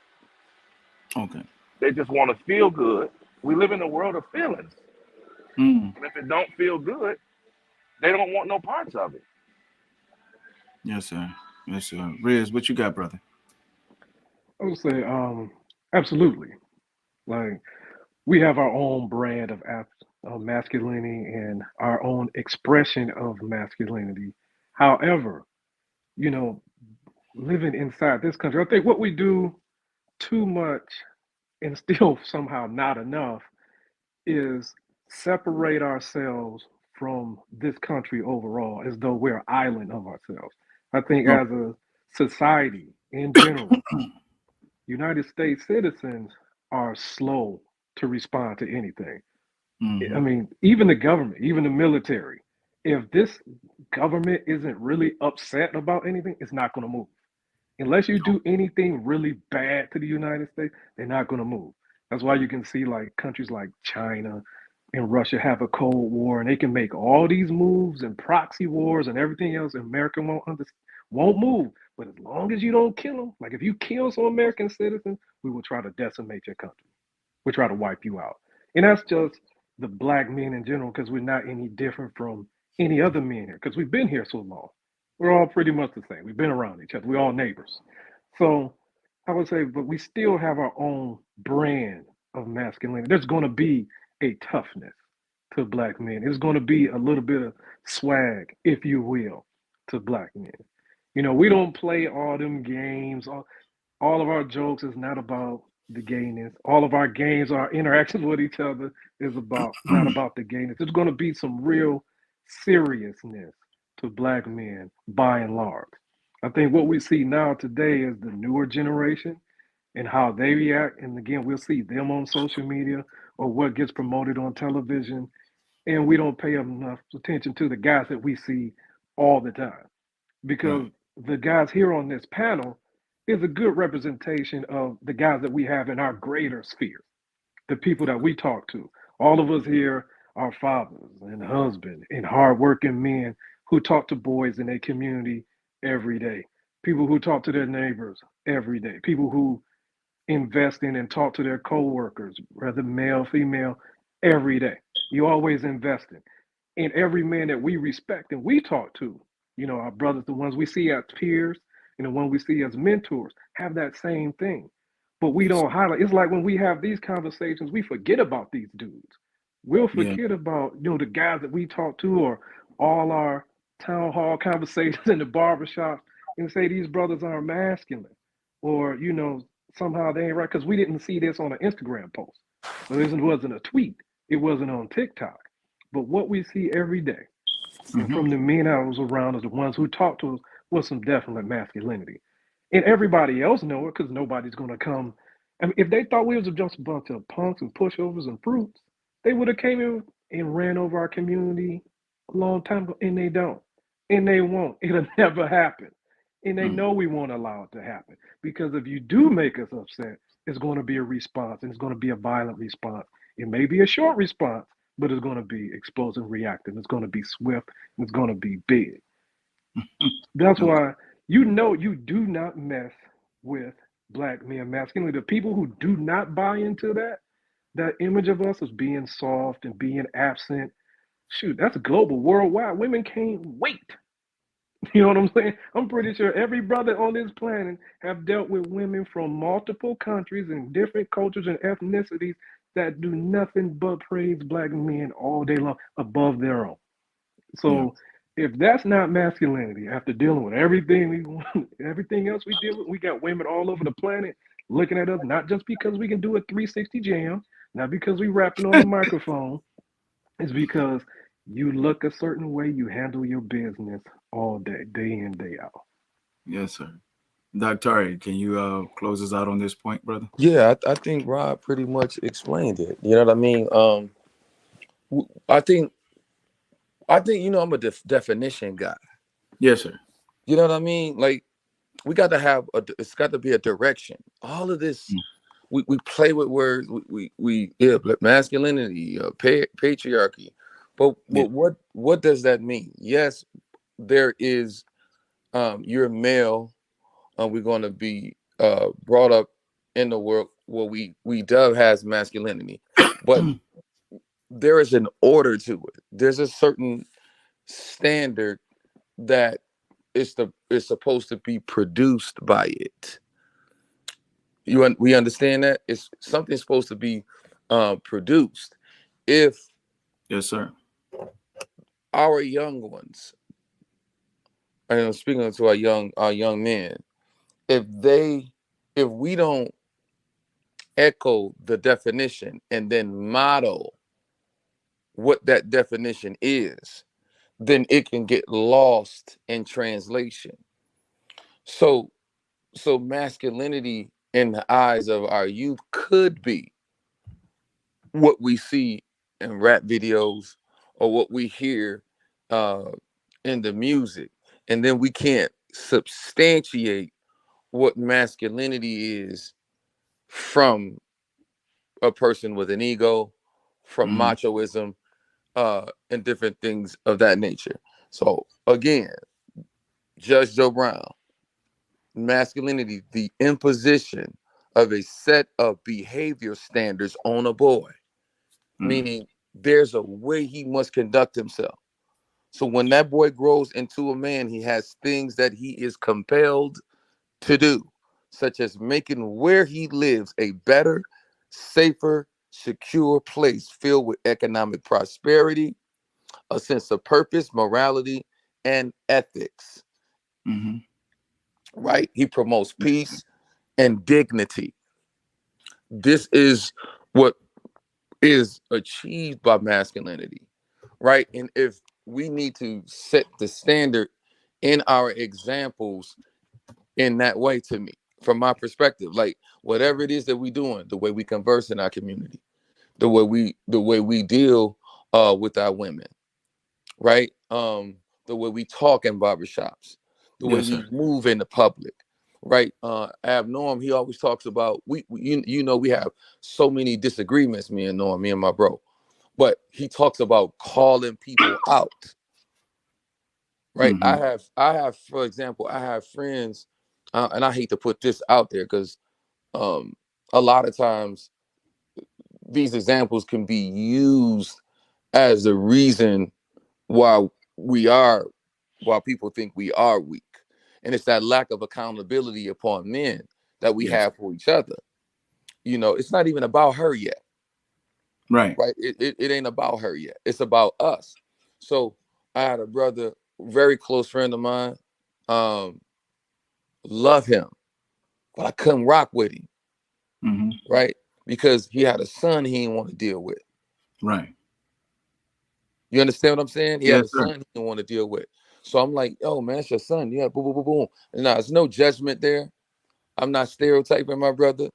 Okay. They just want to feel good. We live in a world of feelings. Mm. And if it don't feel good, they don't want no parts of it. Yes, sir. Yes, sir. Riz, what you got, brother? I would say, absolutely. Like we have our own brand of masculinity and our own expression of masculinity. However, you know, living inside this country, I think what we do too much and still somehow not enough is separate ourselves from this country overall as though we're an island of ourselves. I think Oh, as a society in general, United States citizens are slow to respond to anything. I mm-hmm. mean, even the government, even the military, if this government isn't really upset about anything, it's not going to move. Unless you do anything really bad to the United States, they're not going to move. That's why you can see like countries like China and Russia have a Cold War, and they can make all these moves and proxy wars and everything else. And America won't move. But as long as you don't kill them, like if you kill some American citizens we will try to decimate your country. We try to wipe you out. And that's just the black men in general, because we're not any different from any other men here, because we've been here so long. We're all pretty much the same. We've been around each other. We're all neighbors. So I would say, but we still have our own brand of masculinity. There's going to be a toughness to black men. There's going to be a little bit of swag, if you will, to black men. You know, we don't play all them games. All of our jokes is not about the gayness. All of our games, our interactions with each other is about not about the gayness. There's going to be some real seriousness to black men by and large. I think what we see now today is the newer generation and how they react. And again, we'll see them on social media or what gets promoted on television. And we don't pay enough attention to the guys that we see all the time, because the guys here on this panel is a good representation of the guys that we have in our greater sphere, the people that we talk to. All of us here are fathers and husbands and hardworking men who talk to boys in their community every day, people who talk to their neighbors every day, people who invest in and talk to their coworkers, whether male, female, every day. You always investing in every man that we respect and we talk to. You know, our brothers, the ones we see as peers and the ones we see as mentors, have that same thing. But we don't highlight. It's like when we have these conversations, we forget about these dudes. We'll forget about, you know, the guys that we talk to, or all our town hall conversations in the barbershop, and say these brothers aren't masculine, or, you know, somehow they ain't right, because we didn't see this on an Instagram post. So this wasn't a tweet. It wasn't on TikTok. But what we see every day, and from the men I was around, is the ones who talk to us with some definite masculinity. And everybody else know it, because nobody's going to come. I mean, if they thought we was just a bunch of punks and pushovers and fruits, they would have came in and ran over our community a long time ago, and they don't. And they won't. It'll never happen. And they know we won't allow it to happen, because if you do make us upset, it's going to be a response, and it's going to be a violent response. It may be a short response, but it's going to be explosive, reactive. It's going to be swift, and it's going to be big. That's why, you know, you do not mess with black men masculinity. The people who do not buy into that image of us as being soft and being absent, shoot, that's global, worldwide. Women can't wait. You know what I'm saying? I'm pretty sure every brother on this planet have dealt with women from multiple countries and different cultures and ethnicities that do nothing but praise black men all day long above their own. So if that's not masculinity, after dealing with everything we want, everything else we deal with, we got women all over the planet looking at us, not just because we can do a 360 jam, not because we rapping on the microphone. It's because you look a certain way, you handle your business all day, day in, day out. Yes, sir. Dr. can you close us out on this point, brother? Yeah, I think Rob pretty much explained it. You know what I mean? I think you know, I'm a definition guy. Yes, sir. You know what I mean? Like, we got to have it's got to be a direction. All of this, we play with words. We masculinity, patriarchy, but what does that mean? Yes, there is. You're male. We're going to be brought up in the world where we dove has masculinity, but there is an order to it. There's a certain standard that is supposed to be produced by it. We understand that it's something supposed to be produced. If yes, sir, our young ones, and I'm speaking to our young men, if we don't echo the definition and then model what that definition is, then it can get lost in translation. So masculinity in the eyes of our youth could be what we see in rap videos or what we hear in the music, and then we can't substantiate what masculinity is from a person with an ego, from machoism, and different things of that nature. So again, Judge Joe Brown, masculinity, the imposition of a set of behavior standards on a boy, meaning there's a way he must conduct himself. So when that boy grows into a man, he has things that he is compelled to do, such as making where he lives a better, safer, secure place filled with economic prosperity, a sense of purpose, morality, and ethics, Mm-hmm. right? He promotes peace and dignity. This is what is achieved by masculinity, right? And if we need to set the standard in our examples in that way, to me, from my perspective, like whatever it is that we doing, the way we converse in our community, the way we deal with our women, right? The way we talk in barbershops, the way Yes, we sir. move in the public, right? Norm, he always talks about we have so many disagreements, me and Norm, me and my bro, but he talks about calling people out, right? Mm-hmm. I have, for example, I have friends, and I hate to put this out there because um, a lot of times these examples can be used as the reason why we are why people think we are weak, and it's that lack of accountability upon men that we Yes. have for each other. It's not even about her yet, Right. right? It ain't about her yet, it's about us. So I had a brother, very close friend of mine, um love him, but I couldn't rock with him, Mm-hmm. right? Because he had a son he didn't want to deal with. Right. You understand what I'm saying? He had Yes, a sir. son he didn't want to deal with. So I'm like, oh man, it's your son. Yeah, boom, boom, boom, boom. And now there's no judgment there. I'm not stereotyping my brother,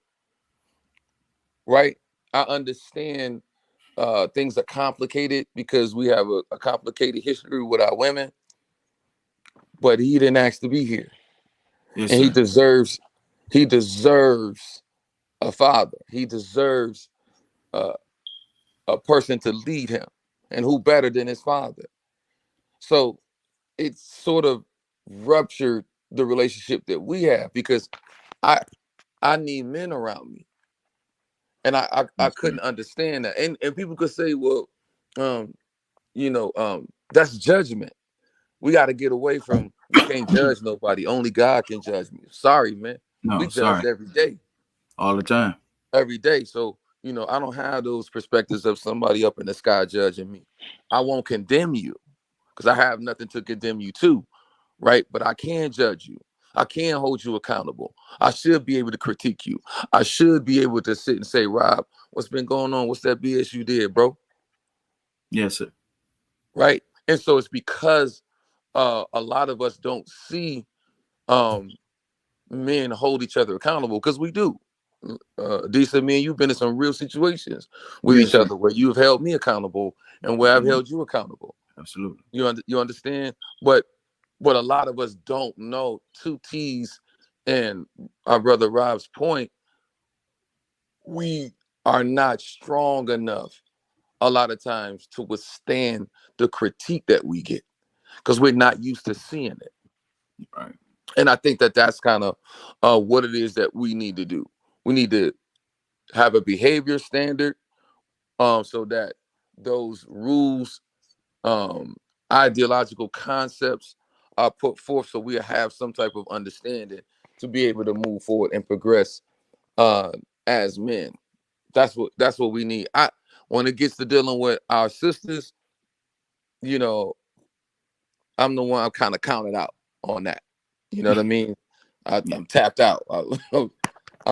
right? I understand things are complicated because we have a complicated history with our women, but he didn't ask to be here. Yes, And he sir. deserves a father. He deserves uh, a person to lead him. And who better than his father? So it sort of ruptured the relationship that we have because I I need men around me. And I Yes, sir. couldn't understand that. And people could say, well, um, that's judgment. We got to get away from we can't judge nobody. Only God can judge me. Sorry, man. We No, judge sorry. every day. All the time. Every day. So, I don't have those perspectives of somebody up in the sky judging me. I won't condemn you because I have nothing to condemn you to, right? But I can judge you. I can hold you accountable. I should be able to critique you. I should be able to sit and say, Rob, what's been going on? What's that BS you did, bro? Yes, sir. Right? And so it's because a lot of us don't see um, men hold each other accountable because we do. Decent men, you've been in some real situations with Yes, each sir. other where you've held me accountable and where I've Mhm. held you accountable. Absolutely. You understand? But what a lot of us don't know, two T's and our brother Rob's point, we are not strong enough a lot of times to withstand the critique that we get because we're not used to seeing it. Right. And I think that that's kind of what it is that we need to do. We need to have a behavior standard so that those rules, um, ideological concepts are put forth so we have some type of understanding to be able to move forward and progress uh, as men. That's what we need. When it gets to dealing with our sisters, you know, I'm the one I'm kind of counted out on that. You know what I mean? Yeah. I'm tapped out.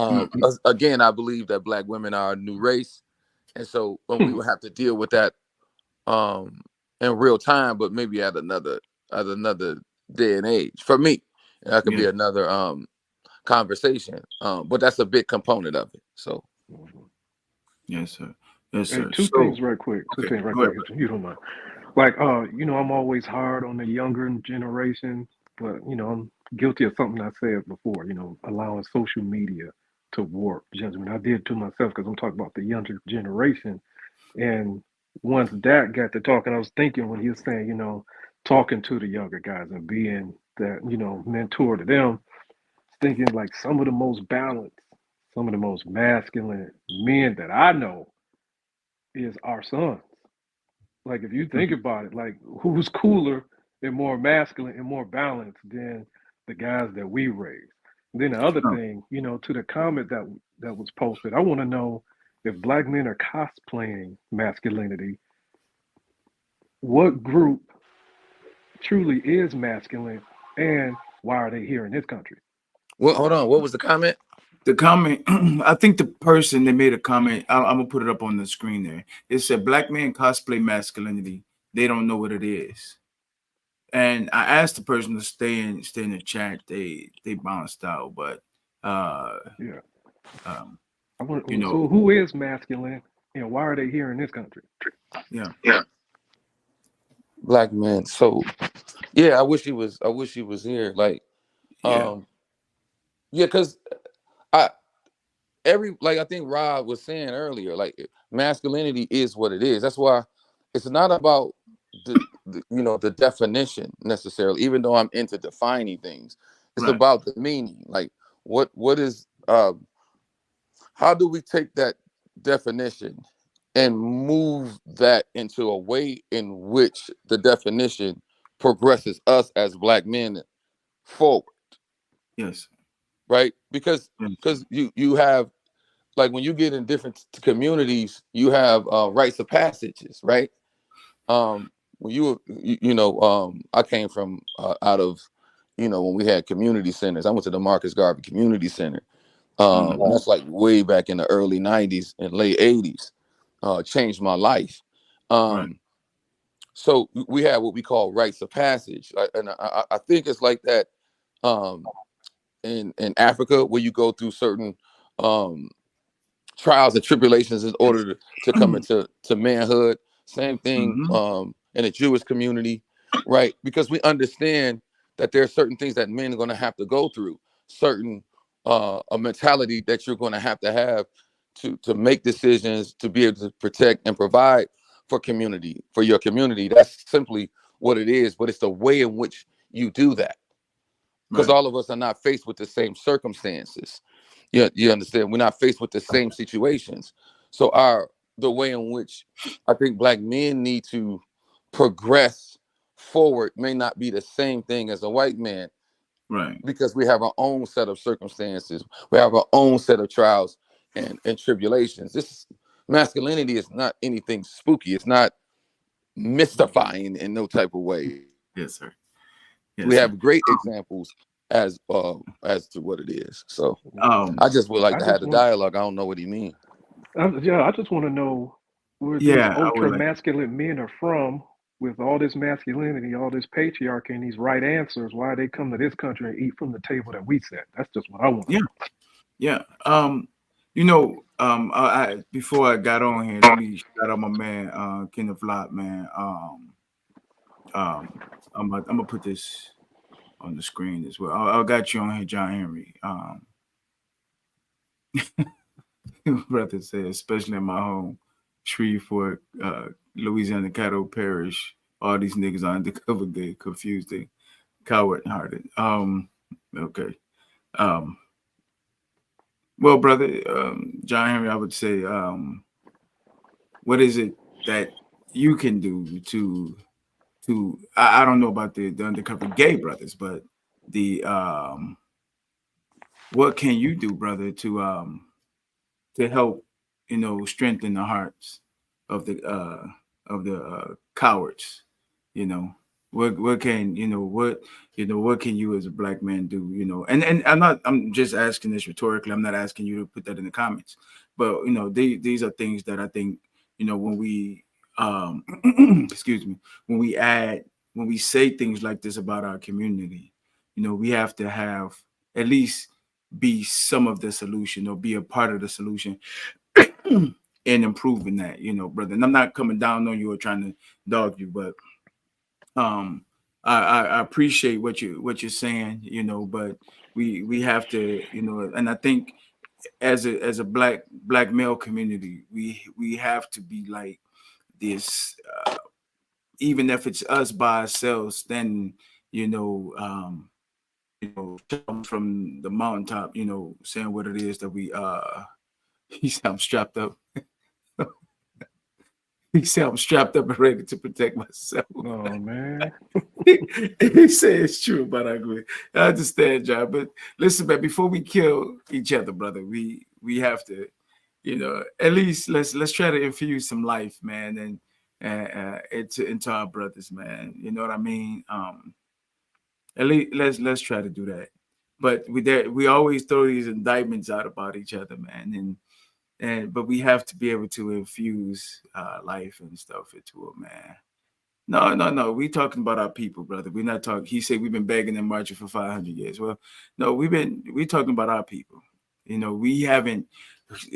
Mhm. Again, I believe that Black women are a new race, and so when we will have to deal with that um, in real time, but maybe at another day and age. For me, that could be Yes. another conversation. But that's a big component of it. So Yes, sir. Yes, Hey, sir. two So, things right quick. Two okay, things right go ahead. quick, if you don't mind. Like, I'm always hard on the younger generation, but I'm guilty of something I said before. Allowing social media to warp judgment. I did to myself because I'm talking about the younger generation. And once that got to talking, I was thinking when he was saying, talking to the younger guys and being that mentor to them, thinking like some of the most balanced, some of the most masculine men that I know is our sons. Like if you think about it, like who's cooler and more masculine and more balanced than the guys that we raised? And then the other Oh, thing, to the comment that was posted, I want to know if black men are cosplaying masculinity, what group truly is masculine, and why are they here in this country? Well, hold on. What was the comment? the comment, I think the person that made a comment, I'm gonna put it up on the screen there. It said, "Black men cosplay masculinity. They don't know what it is." And I asked the person to stay in the chat. They bounced out, but Yeah. um, I want, you know, so who is masculine and why are they here in this country? yeah, Black men. So yeah, I wish he was. I wish he was here. Like, yeah, yeah, because I like I think Rob was saying earlier, like masculinity is what it is. That's why it's not about the definition necessarily, even though I'm into defining things. It's right, about the meaning. Like what is how do we take that definition and move that into a way in which the definition progresses us as black men forward, yes, right? Because yes, you have, like, when you get in different communities, you have rites of passages, right? When I came from out of, when we had community centers. I went to the Marcus Garvey Community Center. mhm, That's like way back in the early 90s and late 80s. Changed my life. right, So we have what we call rites of passage. And I think it's like that um, in Africa, where you go through certain um, trials and tribulations in order to come into manhood. Same thing hmm, in the Jewish community, right? Because we understand that there are certain things that men are going to have to go through, certain a mentality that you're going to have to make decisions, to be able to protect and provide for your community. That's simply what it is, but it's the way in which you do that, because right, all of us are not faced with the same circumstances. You understand? We're not faced with the same situations. So the way in which I think black men need to progress forward may not be the same thing as a white man, right, because we have our own set of circumstances. We have our own set of trials and tribulations. This masculinity is not anything spooky. It's not mystifying in no type of way. yes, sir, We yes, sir. have great examples as to what it is. So Um, I just would like I to have just the want, dialogue. I don't know what he means. I just want to know where these yeah, I would ultra like, masculine men are from with all this masculinity, all this patriarchy, and these right answers. Why they come to this country and eat from the table that we set? That's just what I want to yeah, know. yeah. I before I got on here, let me shout out my man, Kenneth Lott, man. Um, I'm gonna put this on the screen as well. I got you on here, John Henry. Brother said, especially in my home, Shreveport, Louisiana Caddo Parish, all these niggas are undercover, they confused, they coward hearted. Okay. Um, well, brother, John Henry, I would say, what is it that you can do I don't know about the undercover gay brothers, but the what can you do, brother, to help, strengthen the hearts of the cowards, you know? What can what can you as a black man do, and I'm just asking this rhetorically. I'm not asking you to put that in the comments, but these are things that I think, when we excuse me, when we say things like this about our community, we have to have at least be some of the solution or be a part of the solution and improving that, brother. And I'm not coming down on you or trying to dog you, but um I appreciate what you're saying, but we have to, and I think as a black male community, we have to be like this, even if it's us by ourselves, then, you know, um, from the mountaintop, saying what it is that we he said I'm strapped up. He said I'm strapped up and ready to protect myself. Oh man. He said it's true, but I agree. I understand, John. But listen, man, before we kill each other, brother, we have to, at least let's try to infuse some life, man, and into our brothers, man. You know what I mean? At least let's try to do that. But we always throw these indictments out about each other, man, but we have to be able to infuse life and stuff into it, man. No. We talking about our people, brother. We're not talking. He said we've been begging and marching for 500 years. Well, no, we talking about our people. We haven't.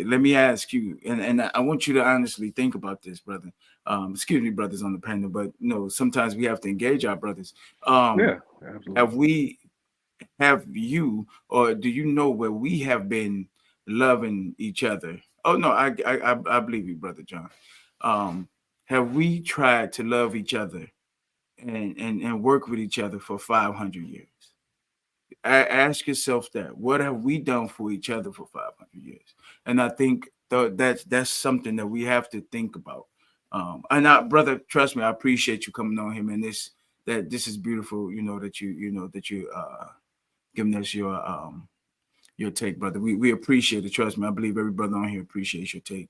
Let me ask you, and I want you to honestly think about this, brother. Excuse me, brothers on the panel, but sometimes we have to engage our brothers. Yeah, absolutely. Have you, or do you know where we have been loving each other? Oh no, I believe you, brother John. Have we tried to love each other and work with each other for 500 years? Ask yourself that. What have we done for each other for 500 years? And I think that's something that we have to think about. Brother, trust me, I appreciate you coming on here, man. This is beautiful. That you giving us your take, brother. We appreciate it. Trust me, I believe every brother on here appreciates your take.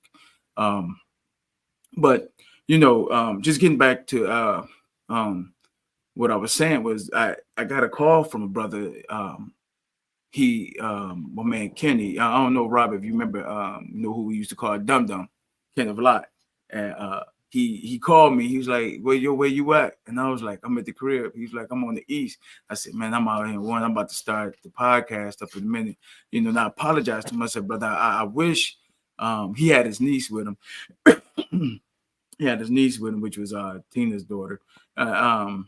But just getting back to what I was saying was I got a call from a brother. My man Kenny. I don't know, Rob, if you remember, who we used to call Dum Dum, Kenneth Lott, and he called me. He was like, where you at? And I was like, I'm at the crib. He's like, I'm on the east. I said, man, I'm out here. I'm about to start the podcast up in a minute. And I apologized to him. I said, brother, I wish he had his niece with him. He had his niece with him, which was Tina's daughter. And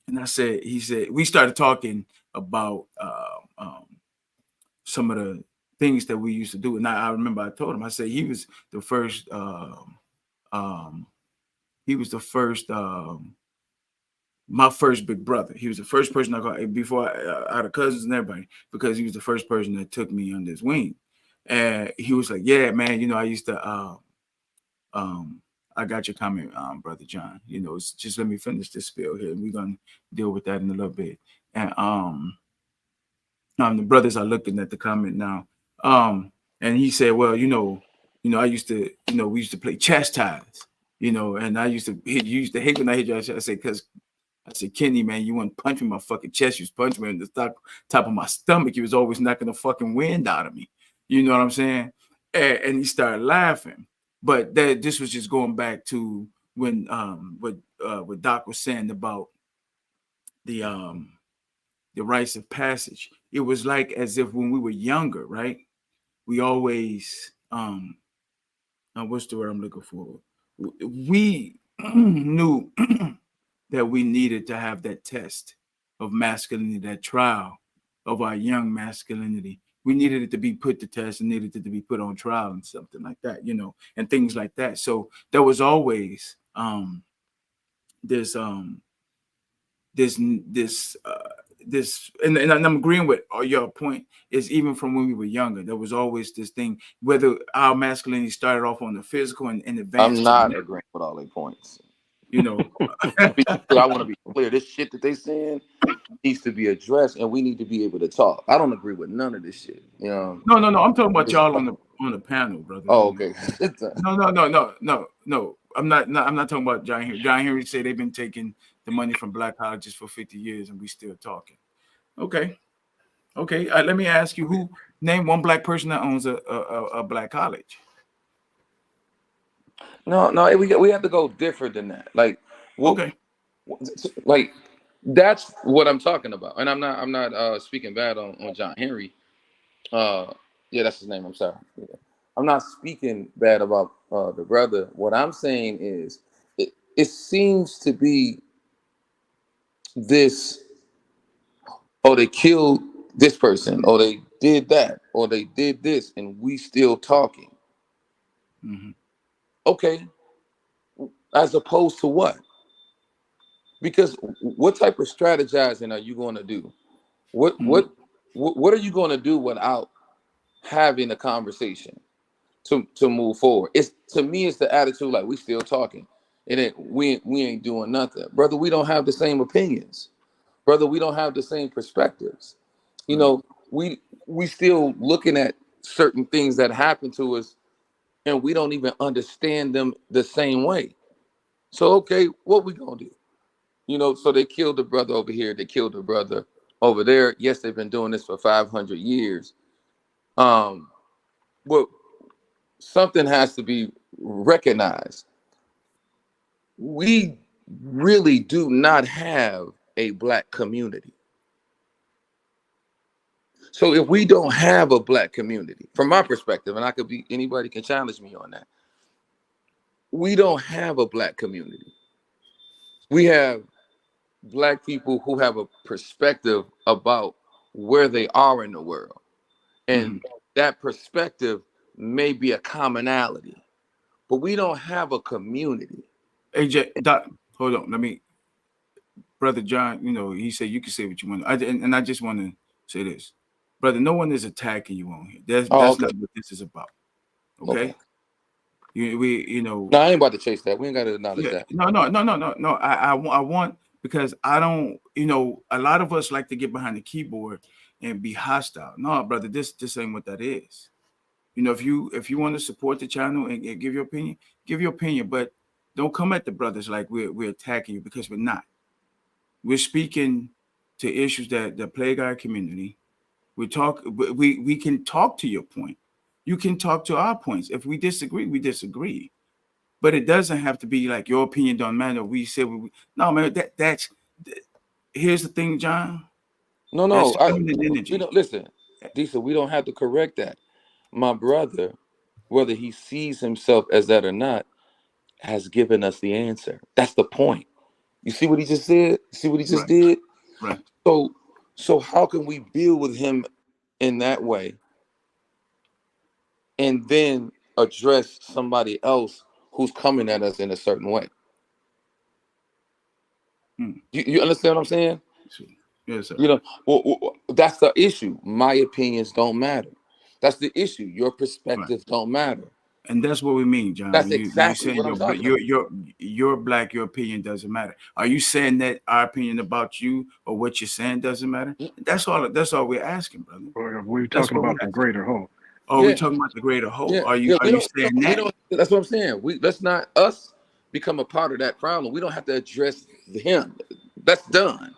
he said, we started talking about some of the things that we used to do. And I remember I told him, I said, he was the first, my first big brother. He was the first person I called before I had cousins and everybody, because he was the first person that took me under his wing. And he was like, yeah, man, I used to, I got your comment, brother John. Just let me finish this spiel here, and we're gonna deal with that in a little bit. And the brothers are looking at the comment now. And he said, well, I used to, we used to play chastise, and I used to hit. You used to hate when I hit you. I said, Kenny, man, you wouldn't punch me in my fucking chest. You was punching me in the top of my stomach. You was always knocking the fucking wind out of me. You know what I'm saying? And he started laughing. But this was just going back to when what Doc was saying about the rites of passage. It was like as if when we were younger, right? We always what's the word I'm looking for? We knew that we needed to have that test of masculinity, that trial of our young masculinity. We needed it to be put to test and needed it to be put on trial and something like that, and things like that. So there was always this, and I'm agreeing with your point, is even from when we were younger, there was always this thing, whether our masculinity started off on the physical and advanced. I'm not agreeing with all their points. I want to be clear. This shit that they saying needs to be addressed, and we need to be able to talk. I don't agree with none of this shit. No. I'm talking about y'all on the panel, brother. Oh, okay. No. I'm not talking about John Henry. John Henry said they've been taking the money from black colleges for 50 years, and we still talking. Okay. Let me ask you, name one black person that owns a black college. No, we have to go different than that. Like, okay, like that's what I'm talking about. And I'm not speaking bad on John Henry. Yeah, that's his name. I'm sorry. Yeah. I'm not speaking bad about the brother. What I'm saying is, it seems to be this. Oh, they killed this person, or they did that, or they did this, and we still talking. Mm-hmm. Okay, as opposed to what? Because what type of strategizing are you going to do What Mhm. what are you going to do without having a conversation to move forward? It's to me, it's the attitude like we still talking. It ain't we ain't doing nothing, brother. We don't have the same opinions, brother. We don't have the same perspectives. You Right. know, we still looking at certain things that happen to us, and we don't even understand them the same way. So okay, what we gonna do? You know, so they killed the brother over here. They killed the brother over there. Yes, they've been doing this for 500 years. Um, but something has to be recognized. We really do not have a black community. So if we don't have a black community, from my perspective, and I could be anybody can challenge me on that, we don't have a black community. We have black people who have a perspective about where they are in the world. And Mhm. that perspective may be a commonality, but we don't have a community. AJ, Doc, hold on. Let me, brother John. You know, he said you can say what you want. And I just want to say this, brother. No one is attacking you on here. Oh, That's okay. not what this is about. Okay. Okay. You know. No, I ain't about to chase that. We ain't got to acknowledge Yeah. that. No. I want because I don't. You know, a lot of us like to get behind the keyboard and be hostile. No, brother. This ain't what that is. You know, if you want to support the channel and give your opinion, but don't come at the brothers like we're attacking you because we're not. We're speaking to issues that plague our community. We can talk to your point. You can talk to our points. If we disagree, we disagree. But it doesn't have to be like your opinion don't matter. We said no, man. Here's the thing, John. No, That's no. feminine We energy. don't listen, Disa. We don't have to correct that. My brother, whether he sees himself as that or not, has given us the answer. That's the point. You see what he just said? See what he just Right, did? right. So, so how can we build with him in that way and then address somebody else who's coming at us in a certain way? Hmm. You understand what I'm saying? Yes, sir. You know, that's the issue. My opinions don't matter. That's the issue. Your Right. perspectives don't matter. And that's what we mean, John. That's When you exactly saying what I'm talking about. you're black, your opinion doesn't matter. Are you saying that our opinion about you or what you're saying doesn't matter? That's all. That's all we're asking, brother. Or we're That's talking what we're about the asking. greater whole. Are we Yeah, talking about the greater whole? yeah, Are you yeah. are you saying We that? don't. That's what I'm saying. We let's not us become a part of that problem. We don't have to address him. That's done.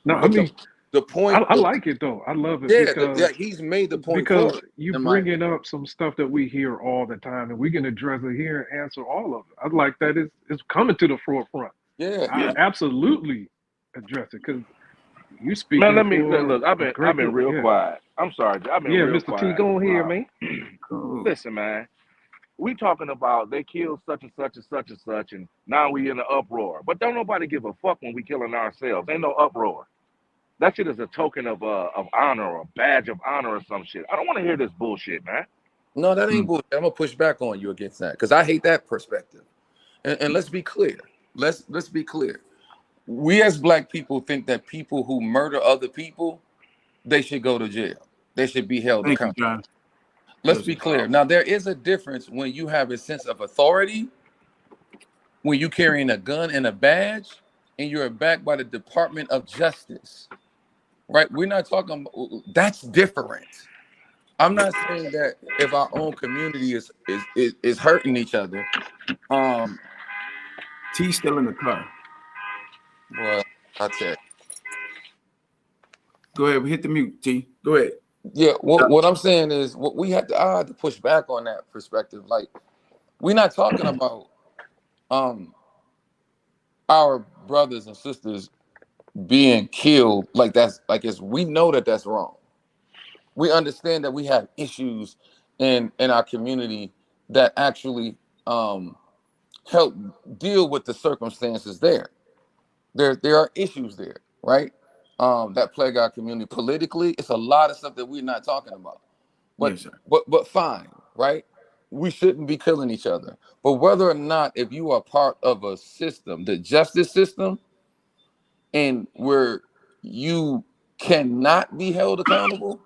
No, I But mean, the point I of like it though. I love it yeah, because he's made the point because forward. you In my bringing opinion. up some stuff that we hear all the time, and we can address it here and answer all of it. I like that it's coming to the forefront. Yeah, I Yeah. absolutely address it because you Man, speaking let me look. for Look, I've a I've great been group. real Yeah, quiet. I'm sorry, I've been yeah, real Mr. T, quiet. go on here, man. Cool. Listen, man, we talking about they killed such and such and such and such, and now we in an uproar. But don't nobody give a fuck when we killing ourselves. Ain't no uproar. That shit is a token of honor or a badge of honor or some shit. I don't want to hear this bullshit, man. no, that ain't Mm. bullshit. I'm gonna push back on you against that because I hate that perspective. And let's be clear. Let's be clear. We as black people think that people who murder other people they should go to jail. They should be held Thank you, accountable. John. Let's Yes, be sir. clear. Now there is a difference when you have a sense of authority, when you carrying a gun and a badge, and you're backed by the Department of Justice. Right? We're not talking about that's different. I'm not saying that if our own community is hurting each other. T still in the car. Well, I tell you. Go ahead. Hit the mute, T. Go ahead. Yeah, what I'm saying is what we have to I have to push back on that perspective. Like we're not talking about um our brothers and sisters being killed like that's like it's we know that that's wrong. We understand that we have issues in our community that actually help deal with the circumstances there. There are issues there, right? That plague our community politically. It's a lot of stuff that we're not talking about. But Yes, sir. but fine, right? We shouldn't be killing each other. But whether or not if you are part of a system, the justice system, and where you cannot be held accountable,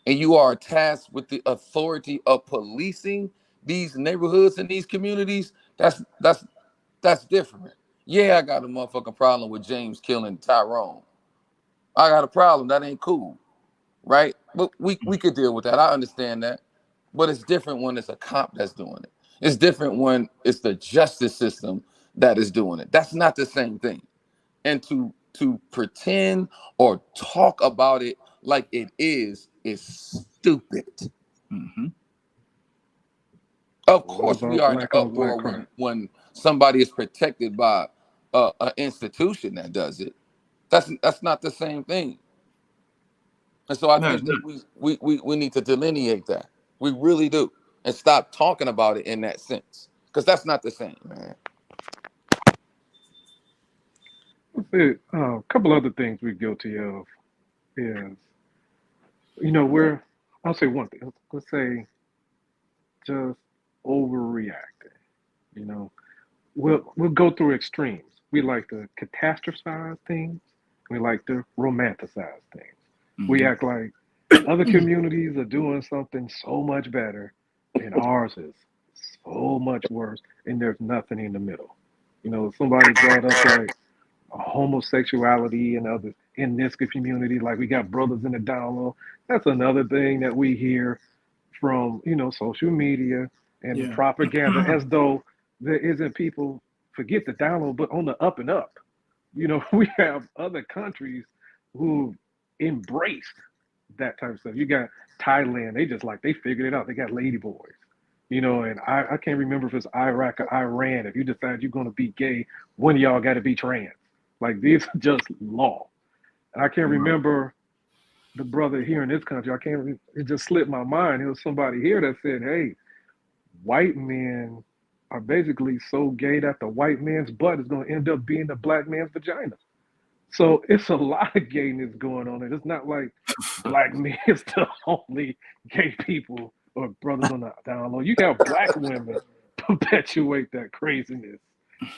and you are tasked with the authority of policing these neighborhoods and these communities, that's different. Yeah, I got a motherfucking problem with James killing Tyrone. I got a problem. That ain't cool, right? But we could deal with that. I understand that. But it's different when it's a cop that's doing it. It's different when it's the justice system that is doing it. That's not the same thing. And to pretend or talk about it like it is stupid. Mm-hmm. Of What course, we about are in an black on black uproar crime? when somebody is protected by an institution that does it. That's not the same thing. And so I No, it's think not. that we need to delineate that. We really do. And stop talking about it in that sense. Because that's not the same, man. A couple other things we're guilty of is, I'll say one thing. Let's say just overreacting. You know, we'll go through extremes. We like to catastrophize things. We like to romanticize things. We Mm-hmm. act like other communities are doing something so much better, and ours is so much worse, and there's nothing in the middle. Somebody brought up like homosexuality and others in this community, like we got brothers in the down low. That's another thing that we hear from social media and the Yeah. propaganda, as though there isn't people, forget the down low, but on the up and up. We have other countries who embraced that type of stuff. You got Thailand, they figured it out. They got lady boys. And I can't remember if it's Iraq or Iran. If you decide you're gonna be gay, one of y'all gotta be trans. Like, these are just law. And I can't remember the brother here in this country. It just slipped my mind. It was somebody here that said, hey, white men are basically so gay that the white man's butt is going to end up being the black man's vagina. So it's a lot of gayness going on. And it's not like black men is the only gay people or brothers on the down low. You have black women perpetuate that craziness.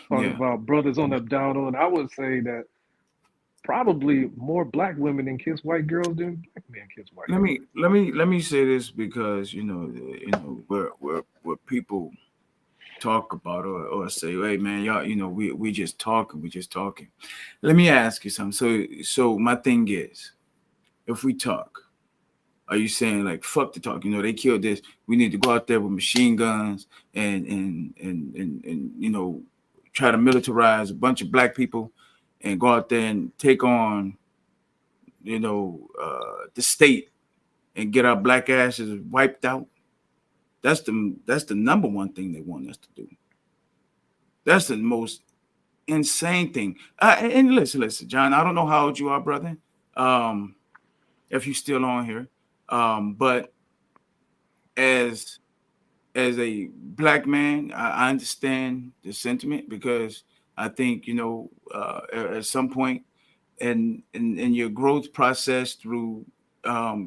Talking Yeah. about brothers on the down low. And I would say that probably more black women than kiss white girls than black men kiss white girls. Let me say this, because where people talk about or say, hey man, y'all, we just talking. Let me ask you something. So my thing is, if we talk, are you saying like fuck the talk? They killed this. We need to go out there with machine guns and try to militarize a bunch of black people and go out there and take on the state and get our black asses wiped out? That's the number one thing they want us to do. That's the most insane thing. And listen, John, I don't know how old you are, brother. If you're still on here, but as a black man, I understand the sentiment, because I think at some point in your growth process through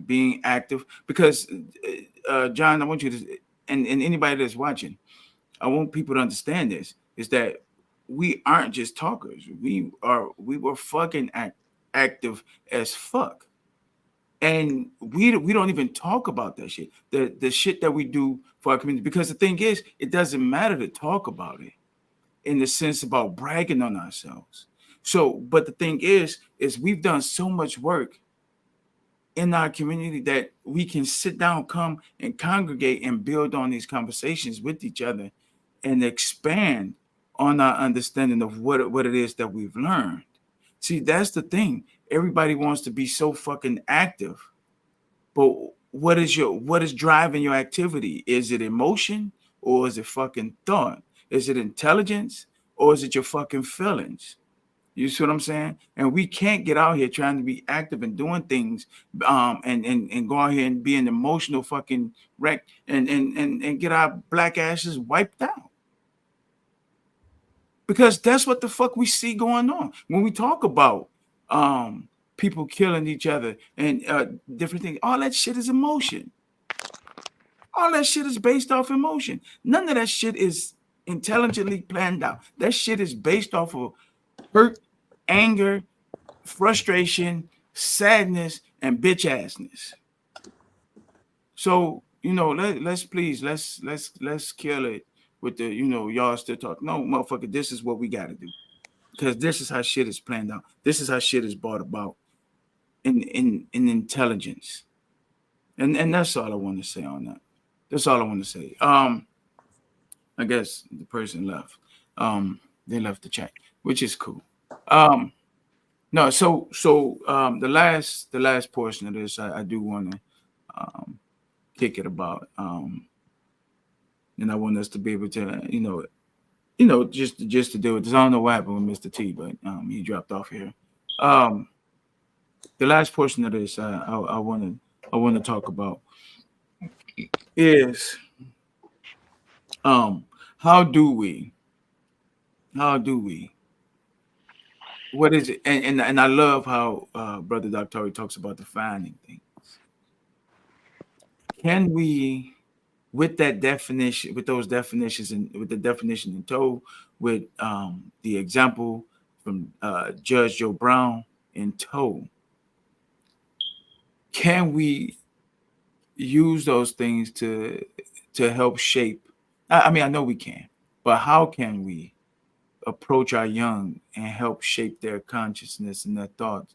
being active, because John, I want you to, and anybody that's watching, I want people to understand this, is that we aren't just talkers. We were fucking active as fuck. And we don't even talk about that shit. The shit that we do for our community. Because the thing is, it doesn't matter to talk about it in the sense about bragging on ourselves. So, but the thing is we've done so much work in our community that we can sit down, come and congregate and build on these conversations with each other and expand on our understanding of what it is that we've learned. See, that's the thing. Everybody wants to be so fucking active, but what is driving your activity? Is it emotion, or is it fucking thought? Is it intelligence, or is it your fucking feelings? You see what I'm saying? And we can't get out here trying to be active and doing things, and go out here and be an emotional fucking wreck and get our black asses wiped out. Because that's what the fuck we see going on when we talk about people killing each other and different things. All that shit is emotion. All that shit is based off emotion. None of that shit is intelligently planned out. That shit is based off of hurt, anger, frustration, sadness, and bitch assness. So let's please let's kill it with the y'all still talk. No, motherfucker, this is what we got to do because this is how shit is planned out. This is how shit is brought about in intelligence, and that's all I want to say on that. That's all I want to say. I guess the person left. They left the chat, which is cool. No, so the last portion of this, I do want to kick it about, and I want us to be able to, just to deal with this. I don't know what happened with Mr. T, but he dropped off here. The last portion of this, I want to talk about is how do we what is it? And I love how Brother Dr. talks about defining things. Can we, with that definition, with those definitions, and with the definition in tow, with the example from Judge Joe Brown in tow, can we use those things to help shape? I mean, I know we can, but how can we approach our young and help shape their consciousness and their thought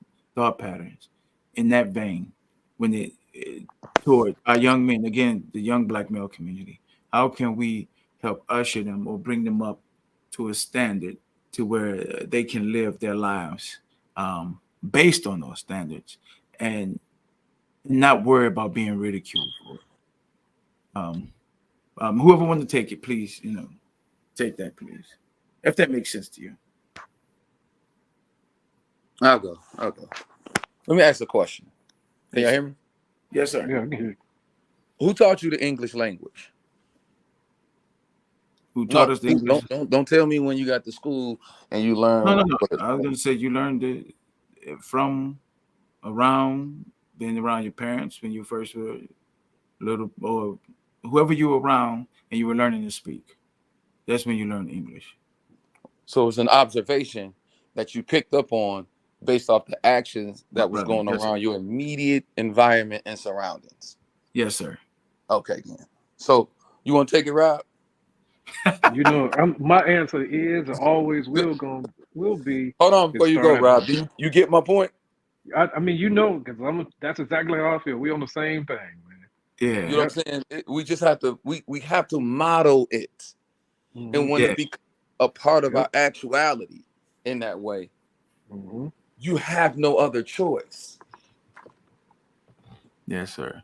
patterns in that vein when it toward our young men, again, the young Black male community? How can we help usher them or bring them up to a standard to where they can live their lives based on those standards and not worry about being ridiculed for it? Whoever wants to take it, please, take that, please. If that makes sense to you. I'll go. Let me ask a question. Can you hear me? Yes, sir. Yeah, I can hear you. Who taught you the English language? Who taught us the English? Don't tell me when you got to school and you learned. No. I was going to say you learned it from being around your parents when you first were little, or whoever you were around and you were learning to speak. That's when you learned English. So it's an observation that you picked up on based off the actions that was going around your immediate environment and surroundings. Yes, sir. Okay, then. So you want to take it, Rob? My answer is and always will be. Hold on before you go, Rob. Do you get my point? I mean, because that's exactly how I feel. We on the same thing, man. Yeah. You know what I'm saying? We just have to we have to model it, and when it becomes a part of our actuality in that way, you have no other choice. Yes, sir.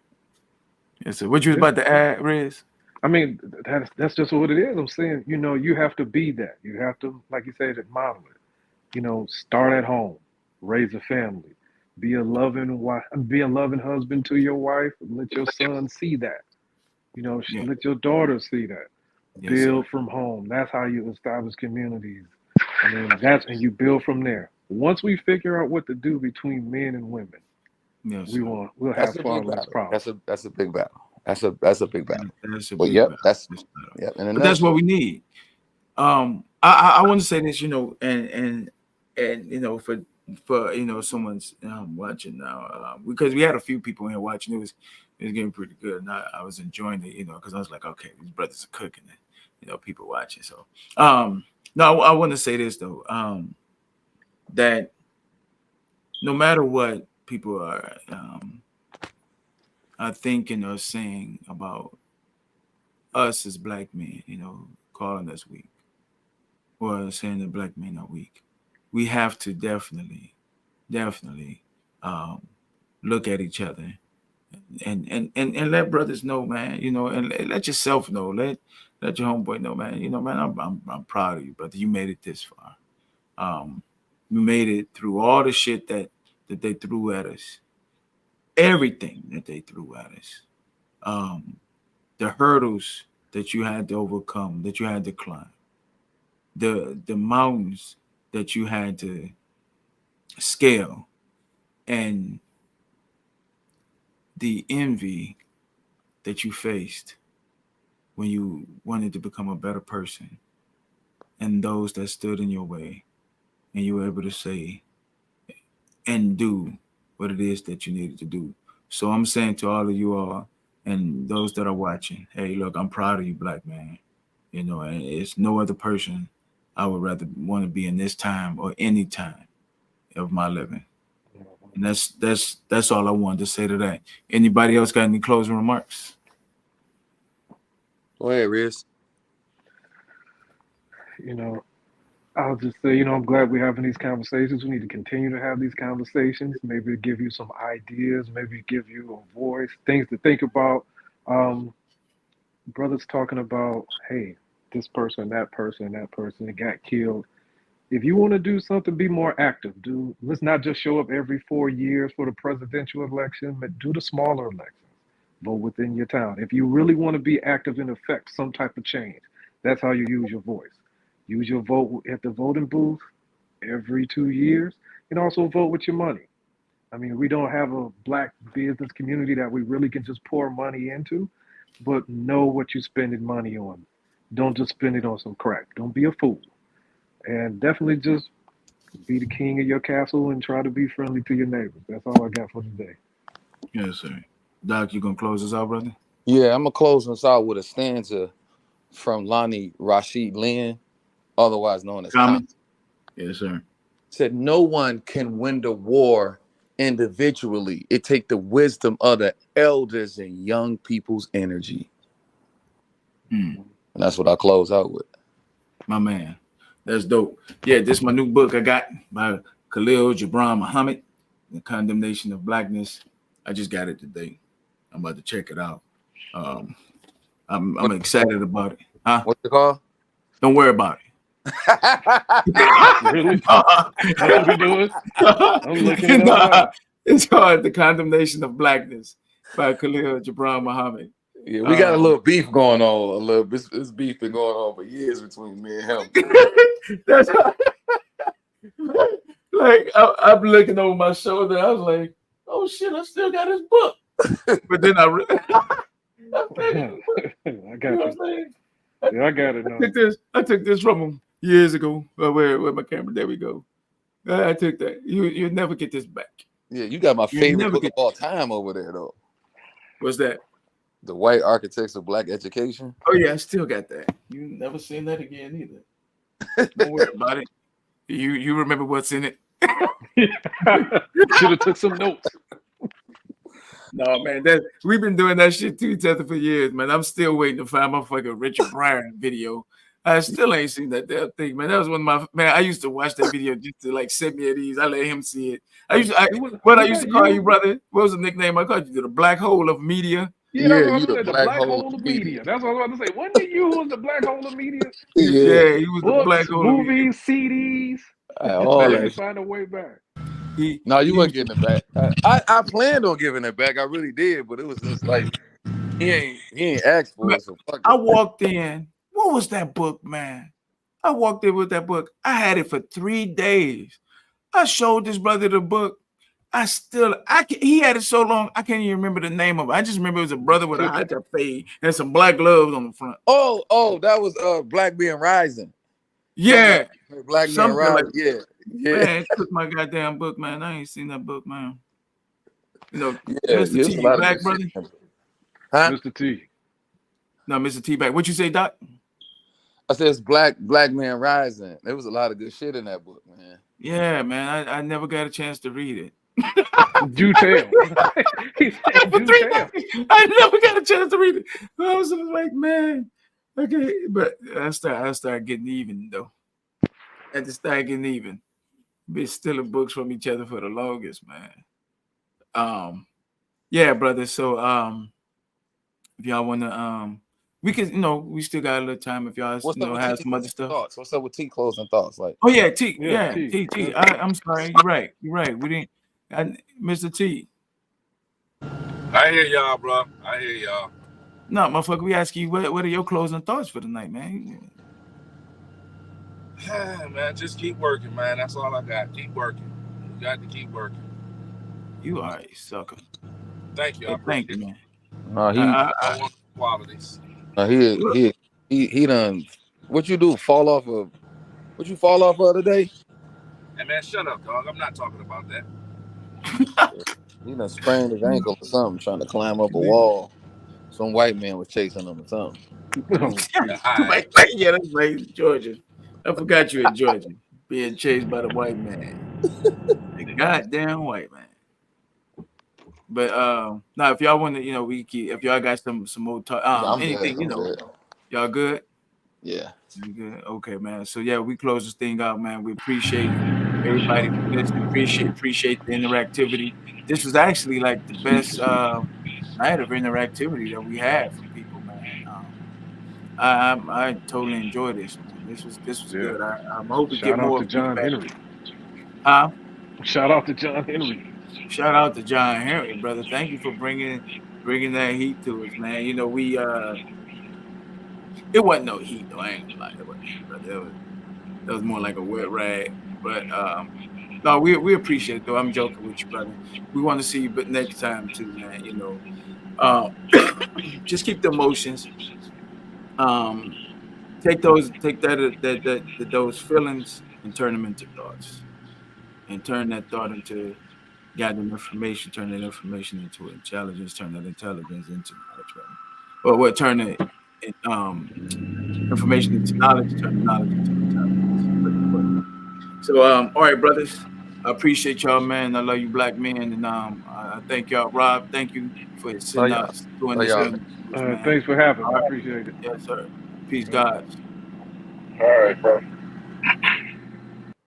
Yes, sir. What you was about to add, Riz? I mean, that's just what it is. I'm saying, you have to be that. You have to, like you said, model it. Start at home, raise a family, be a loving wife, be a loving husband to your wife. Let your son see that. Let your daughter see that. Yes, Build sir. from home. That's how you establish communities. And and you build from there. Once we figure out what to do between men and women, yes, we'll have far less problems. That's a big battle. That's a big battle. But that's what we need. I want to say this, and for someone's watching now, because we had a few people here watching. It was getting pretty good, and I was enjoying it, because I was like, okay, these brothers are cooking it, people watching. So no, I want to say this though, that no matter what people are thinking or saying about us as Black men, calling us weak or saying that Black men are weak, we have to definitely look at each other and let brothers know, man, and let yourself know, let your homeboy know, man, man, I'm proud of you, brother. You made it this far. You made it through all the shit that they threw at us, everything that they threw at us, the hurdles that you had to overcome, that you had to climb, the mountains that you had to scale, and the envy that you faced when you wanted to become a better person, and those that stood in your way, and you were able to say and do what it is that you needed to do. So I'm saying to all of you all and those that are watching, hey, look, I'm proud of you, black man. You know, and it's no other person I would rather want to be in this time or any time of my living. And that's all I wanted to say to that. Anybody else got any closing remarks? Go ahead, Riz. You know, I'll just say, you know, I'm glad we're having these conversations. We need to continue to have these conversations. Maybe give you some ideas, maybe give you a voice, things to think about. Brothers talking about, hey, this person, that person that got killed. If you want to do something, be more active. Let's not just show up every 4 years for the presidential election, but do the smaller elections. Vote within your town. If you really want to be active and affect some type of change, that's how you use your voice. Use your vote at the voting booth every 2 years, and also vote with your money. I mean, we don't have a black business community that we really can just pour money into, but know what you're spending money on. Don't just spend it on some crack. Don't be a fool. And definitely just be the king of your castle and try to be friendly to your neighbors. That's all I got for today. Yes, sir. Doc, you gonna close us out, brother? Yeah, I'm gonna close us out with a stanza from Lonnie Rashid Lynn, otherwise known as Common. Yes, sir. Said, "No one can win the war individually. It take the wisdom of the elders and young people's energy." And that's what I close out with. My man. That's dope. Yeah, this is my new book I got by Khalil Gibran Muhammad, The Condemnation of Blackness. I just got it today. I'm about to check it out. I'm excited about it. Huh? What's it called? Don't worry about it. Really? That's what we doing? I'm looking it up. It's called The Condemnation of Blackness by Khalil Gibran Muhammad. Yeah, we got a little beef going on. This beef been going on for years between me and him. That's like I'm looking over my shoulder. I was like, "Oh shit, I still got his book." But then I got you. Yeah, I got it now. I took this from him years ago. Where my camera? There we go. I took that. You'll never get this back. Yeah, you got my favorite book of all time over there, though. What's that? The White Architects of Black Education. Oh yeah, I still got that. You never seen that again either. Don't worry about it. You remember what's in it? Should have took some notes. No, man, we've been doing that shit to each other for years, man. I'm still waiting to find my fucking Richard Pryor video. I still ain't seen that damn thing, man. That was one of my I used to watch that video just to like send me at ease. I let him see it. I used to call you, brother. What was the nickname I called you? The black hole of media. Yeah, the black hole of media. That's what I was about to say. Wasn't it you who was the black hole of media? Yeah, he was Books, the black hole of media. movies, CDs. All that. Find a way back. No, you weren't getting it back. I planned on giving it back. I really did, but it was just like he ain't asked for it. So fuck it. I walked in. What was that book, man? I walked in with that book. I had it for 3 days. I showed this brother the book. He had it so long, I can't even remember the name of it. I just remember it was a brother with a high top fade and some black gloves on the front. Oh, that was Black Men Rising. Yeah. Black Men Rising. Like, yeah. Man, took my goddamn book, man. I ain't seen that book, man. You know, yeah, Mr. T, you back, brother? Huh? Mr. T. No, Mr. T back. What you say, Doc? I said it's Black Man Rising. There was a lot of good shit in that book, man. Yeah, man. I never got a chance to read it. Do tell. He said, do tell. I never got a chance to read it. I was like, man, okay, but I start getting even though. I had to start getting even. Been stealing books from each other for the longest, man. Yeah, brother. So if y'all wanna we can, we still got a little time if y'all have some other stuff. Thoughts? What's up with T closing thoughts? Like, oh yeah, T. Yeah, T. I'm sorry. You're right. We didn't. Mr. T. I hear y'all, bro. I hear y'all. No, motherfucker, we ask you what are your closing thoughts for the night, man? Man, just keep working, man. That's all I got. Keep working. You got to keep working. You are a sucker. Thank you. Thank you, man. I want qualities. He done. What you do? Fall off of? What you fall off of today? Hey, man, shut up, dog. I'm not talking about that. He done sprained his ankle or something trying to climb up a wall. Some white man was chasing him or something. Oh, Yeah, that's right, Georgia. I forgot you in Georgia, being chased by the white man. The goddamn white man. But now if y'all want to, we keep, if y'all got some more talk, I'm anything, good. I'm good. y'all good? Yeah. You good? Okay, man. So yeah, we close this thing out, man. We appreciate everybody for listening. Appreciate the interactivity. This was actually like the best night of interactivity that we had from people, man. I totally enjoyed this, man. This was yeah. good. I hope we get Shout out more to John feedback. Henry. Shout out to John Henry. Shout out to John Henry, brother. Thank you for bringing that heat to us, man. We it wasn't no heat though. I ain't gonna lie, it wasn't heat, brother. That was more like a wet rag. But no, we appreciate it though. I'm joking with you, brother. We want to see you, but next time too, man. Just keep the emotions. Take those feelings and turn them into thoughts, and turn that thought into gathering information, turn that information into intelligence, turn that intelligence into knowledge, right? Or what? Turn it information into knowledge, turn the knowledge into intelligence. So, all right, brothers. I appreciate y'all, man. I love you, black men, and I thank y'all, Rob. Thank you for sitting y'all. out, doing Oh, this. y'all. Man. Thanks for having me. All right. Appreciate it. Yes, sir. Peace, God. All right, bro.